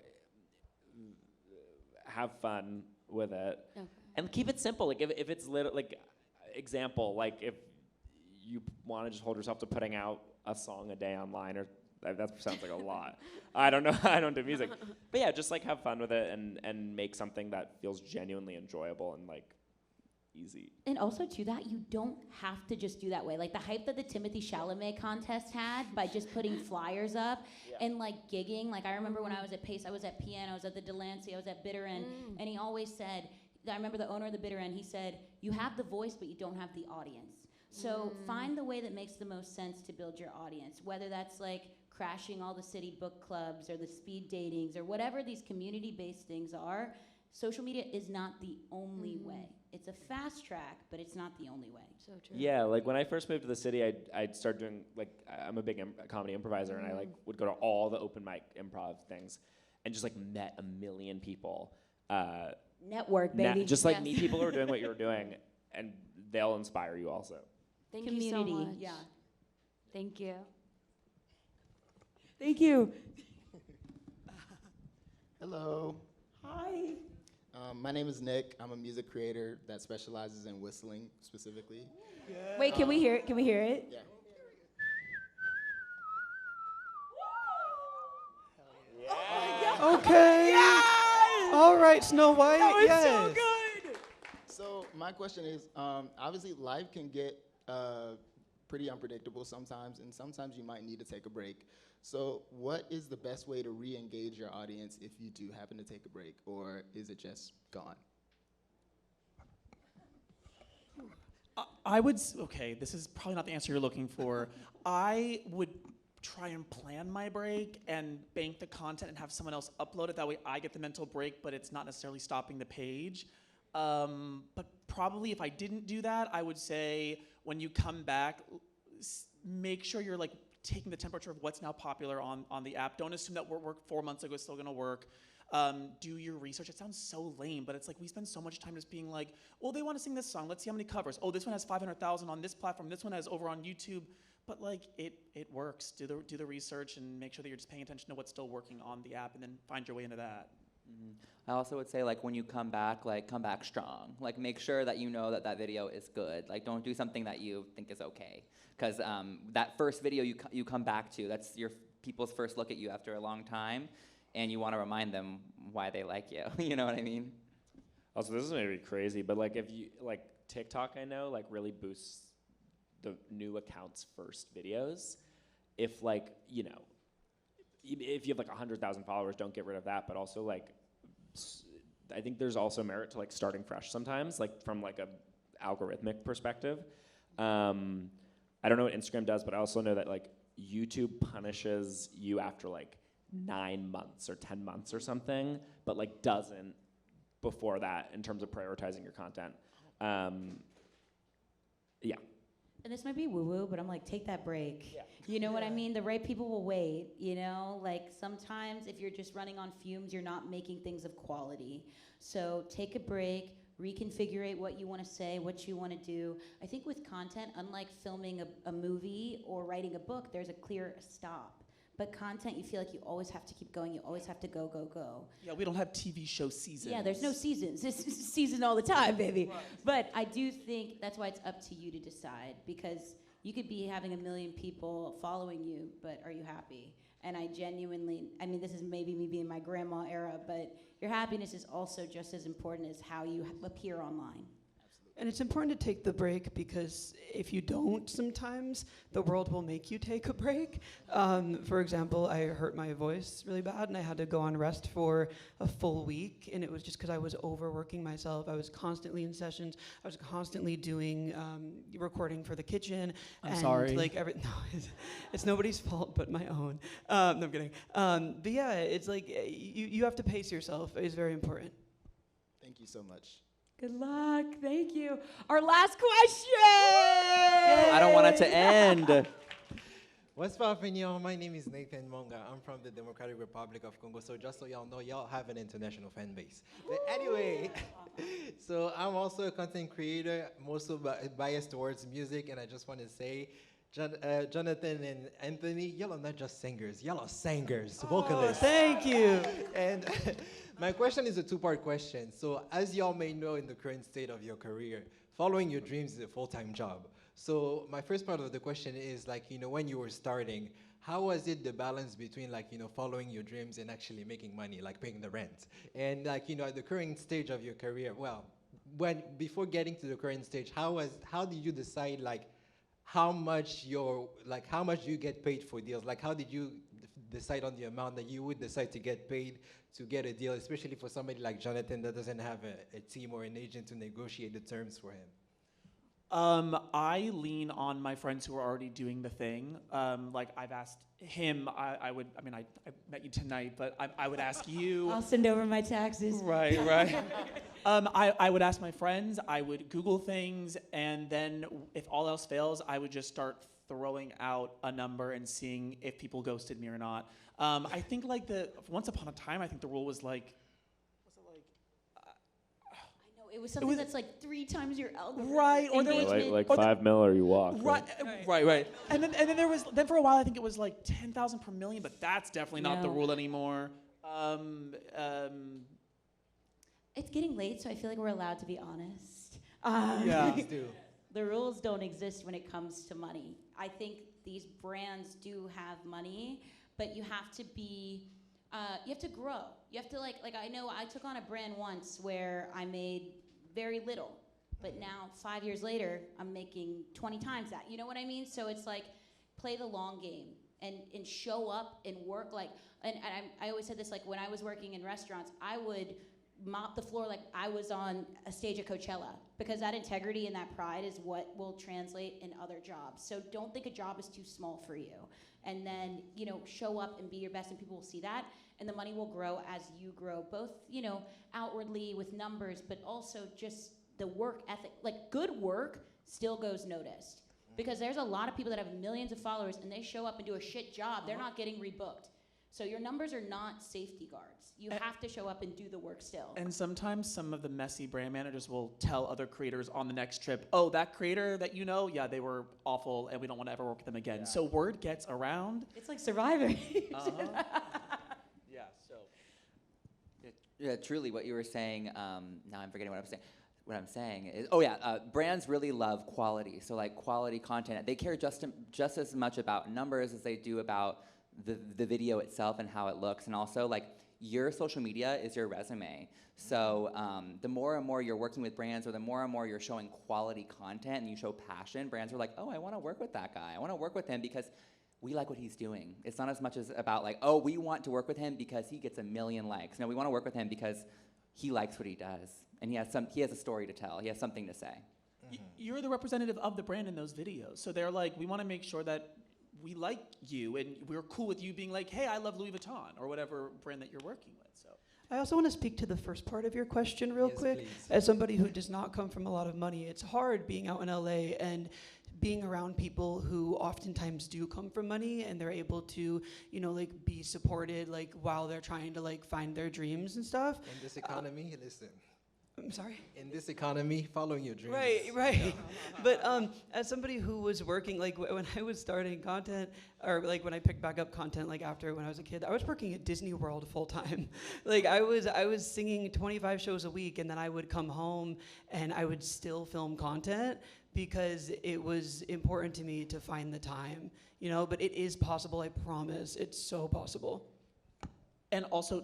have fun with it. Okay. And keep it simple. Like if it's like example, like if you want to just hold yourself to putting out a song a day online, or that sounds like a lot. I don't know. I don't do music, but yeah, just like have fun with it and make something that feels genuinely enjoyable and like easy. And also to that, you don't have to just do that way. Like the hype that the Timothy Chalamet contest had by just putting flyers up and like gigging. Like I remember when I was at Pace, I was at PN, I was at the Delancey, I was at Bitter End, and he always said, I remember the owner of the Bitter End, he said, you have the voice, but you don't have the audience. So find the way that makes the most sense to build your audience, whether that's like crashing all the city book clubs or the speed datings or whatever these community-based things are. Social media is not the only way. It's a fast track, but it's not the only way. So true. Yeah, like when I first moved to the city, I'd start doing, like, I'm a big comedy improviser, and I like would go to all the open mic improv things and just like met a million people. Network, baby. Just like meet people who are doing what you're doing, and they'll inspire you also. Thank Community, you so much. yeah. Thank you. Thank you. Hello. Hi. My name is Nick. I'm a music creator that specializes in whistling specifically. Wait, can we hear it? Can we hear it? Yeah. Okay. All right, Snow White. That was yes. so good. So my question is, obviously life can get pretty unpredictable sometimes, and sometimes you might need to take a break. So what is the best way to re-engage your audience if you do happen to take a break, or is it just gone? I would, okay, this is probably not the answer you're looking for. I would try and plan my break and bank the content and have someone else upload it. That way I get the mental break, but it's not necessarily stopping the page. But probably if I didn't do that, I would say when you come back, make sure you're like taking the temperature of what's now popular on the app. Don't assume that what worked 4 months ago is still gonna work. Do your research. It sounds so lame, but it's like we spend so much time just being like, well, they want to sing this song. Let's see how many covers. Oh, this one has 500,000 on this platform. This one has over on YouTube. But like it works. Do the research and make sure that you're just paying attention to what's still working on the app, and then find your way into that. I also would say, like, when you come back strong. Like, make sure that you know that that video is good. Like, don't do something that you think is okay. Because that first video you come back to, that's your people's first look at you after a long time, and you want to remind them why they like you. You know what I mean? Also, this is maybe crazy, but like if you, like TikTok, I know, like really boosts the new accounts' first videos. If like, you know, if you have like 100,000 followers, don't get rid of that, but also like, I think there's also merit to like starting fresh sometimes, like from like a algorithmic perspective. I don't know what Instagram does, but I also know that like YouTube punishes you after like 9 months or 10 months or something, but like doesn't before that in terms of prioritizing your content. Yeah. And this might be woo-woo, but I'm like, take that break. Yeah. You know what I mean? The right people will wait, you know? Like, sometimes if you're just running on fumes, you're not making things of quality. So take a break, reconfigure what you want to say, what you want to do. I think with content, unlike filming a movie or writing a book, there's a clear stop. But content, you feel like you always have to keep going. You always have to go, go, go. Yeah, we don't have TV show seasons. Yeah, there's no seasons. It's season all the time, baby. Right. But I do think that's why it's up to you to decide, because you could be having 1 million people following you, but are you happy? And I genuinely, I mean, this is maybe me being my grandma era, but your happiness is also just as important as how you appear online. And it's important to take the break, because if you don't sometimes, the world will make you take a break. For example, I hurt my voice really bad and I had to go on rest for a full week, and it was just because I was overworking myself. I was constantly in sessions. I was constantly doing recording for the kitchen. I'm sorry. Like no, it's nobody's fault but my own. No, I'm kidding. But yeah, it's like you have to pace yourself. It's very important. Thank you so much. Good luck. Thank you. Our last question. I don't want it to end. What's poppin', y'all? My name is Nathan Monga. I'm from the Democratic Republic of Congo. So just so y'all know, y'all have an international fan base. But anyway, so I'm also a content creator, mostly biased towards music. And I just want to say, Jonathan and Anthony, y'all are not just singers. Y'all are singers, vocalists. Thank you. And my question is a two-part question. So as y'all may know, in the current state of your career, following your dreams is a full-time job. So my first part of the question is, like, you know, when you were starting, how was it the balance between, like, you know, following your dreams and actually making money, like paying the rent? And, like, you know, at the current stage of your career, well, before getting to the current stage, how did you decide, like, how much you get paid for deals? Like, how did you decide on the amount that you would decide to get paid to get a deal, especially for somebody like Jonathan that doesn't have a team or an agent to negotiate the terms for him? I lean on my friends who are already doing the thing. Like, I've asked him, I met you tonight, but I would ask you. I'll send over my taxes. Right. I would ask my friends, I would Google things, and then if all else fails, I would just start throwing out a number and seeing if people ghosted me or not. I think like once upon a time, I think the rule was like, It was something that's like 3 times your algorithm. Right, or there was like 5 mil or you walk. Right. And then for a while I think it was like 10,000 per million, but that's definitely not the rule anymore. It's getting late, so I feel like we're allowed to be honest. Yeah. Please do. The rules don't exist when it comes to money. I think these brands do have money, but you have to be. You have to grow. You have to like I know I took on a brand once where I made very little, but now 5 years later I'm making 20 times that. You know what I mean? So it's like play the long game and show up and work like. And I always said this, like when I was working in restaurants, I would mop the floor like I was on a stage at Coachella, because that integrity and that pride is what will translate in other jobs. So don't think a job is too small for you. And then, you know, show up and be your best, and people will see that, and the money will grow as you grow, both, you know, outwardly with numbers, but also just the work ethic. Like, good work still goes noticed, because there's a lot of people that have millions of followers and they show up and do a shit job. They're not getting rebooked. So your numbers are not safety guards. You have to show up and do the work still. And sometimes some of the messy brand managers will tell other creators on the next trip, oh, that creator that you know, yeah, they were awful and we don't want to ever work with them again. So word gets around. It's like Survivor. Yeah, so. Yeah, truly, what you were saying. Now I'm forgetting what I'm saying. What I'm saying is, brands really love quality. So like quality content, they care just as much about numbers as they do about the video itself and how it looks, and also like your social media is your resume. So the more and more you're working with brands, or the more and more you're showing quality content and you show passion, brands are like, oh, I want to work with that guy. I want to work with him because we like what he's doing. It's not as much as about like, oh, we want to work with him because he gets 1 million likes. No, we want to work with him because he likes what he does, and he has a story to tell. He has something to say. You're the representative of the brand in those videos. So they're like, we want to make sure that we like you and we're cool with you being like, hey, I love Louis Vuitton or whatever brand that you're working with. So I also want to speak to the first part of your question real quick. Please. As somebody who does not come from a lot of money, it's hard being out in LA and being around people who oftentimes do come from money, and they're able to, like be supported, like while they're trying to like find their dreams and stuff. In this economy, listen. I'm sorry? In this economy, following your dreams. Right. But as somebody who was working, like when I was starting content, or like when I picked back up content, like after when I was a kid, I was working at Disney World full time. Like I was singing 25 shows a week, and then I would come home and I would still film content because it was important to me to find the time, but it is possible, I promise. It's so possible. And also,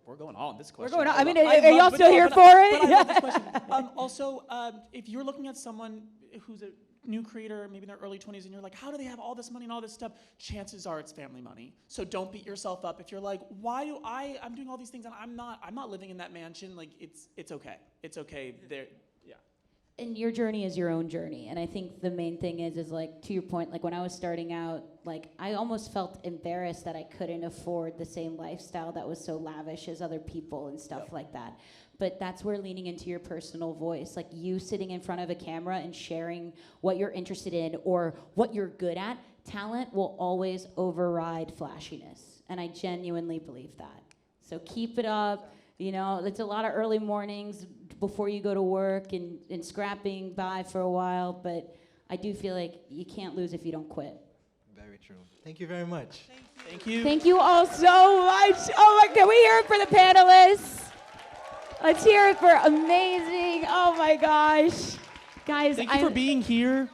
we're going on this question. We're going on. I mean, are y'all still here for it? But I love this question. Also, if you're looking at someone who's a new creator, maybe in their early 20s, and you're like, how do they have all this money and all this stuff? Chances are it's family money. So don't beat yourself up if you're like, I'm doing all these things and I'm not living in that mansion. Like, it's okay. It's okay. And your journey is your own journey. And I think the main thing is like, to your point, like when I was starting out, like I almost felt embarrassed that I couldn't afford the same lifestyle that was so lavish as other people and stuff like that. But that's where leaning into your personal voice, like you sitting in front of a camera and sharing what you're interested in or what you're good at, talent will always override flashiness. And I genuinely believe that. So keep it up. It's a lot of early mornings before you go to work and scrapping by for a while, but I do feel like you can't lose if you don't quit. Very true. Thank you very much. Thank you. Thank you all so much. Oh my, can we hear it for the panelists? Let's hear it for amazing. Oh my gosh. Guys, Thank you for being here.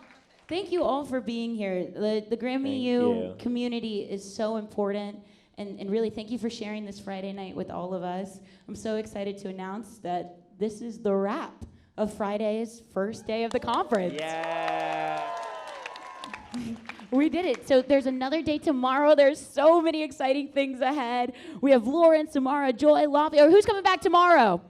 Thank you all for being here. The Grammy U community is so important. And really, thank you for sharing this Friday night with all of us. I'm so excited to announce that this is the wrap of Friday's first day of the conference. Yeah. We did it. So there's another day tomorrow. There's so many exciting things ahead. We have Lauren, Samara, Joy, Lafayette. Who's coming back tomorrow?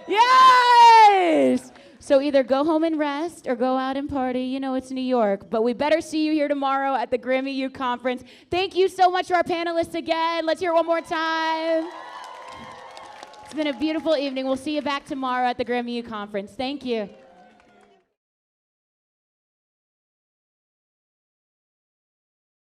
Yes! So either go home and rest or go out and party. It's New York. But we better see you here tomorrow at the Grammy U conference. Thank you so much to our panelists again. Let's hear it one more time. It's been a beautiful evening. We'll see you back tomorrow at the Grammy U conference. Thank you.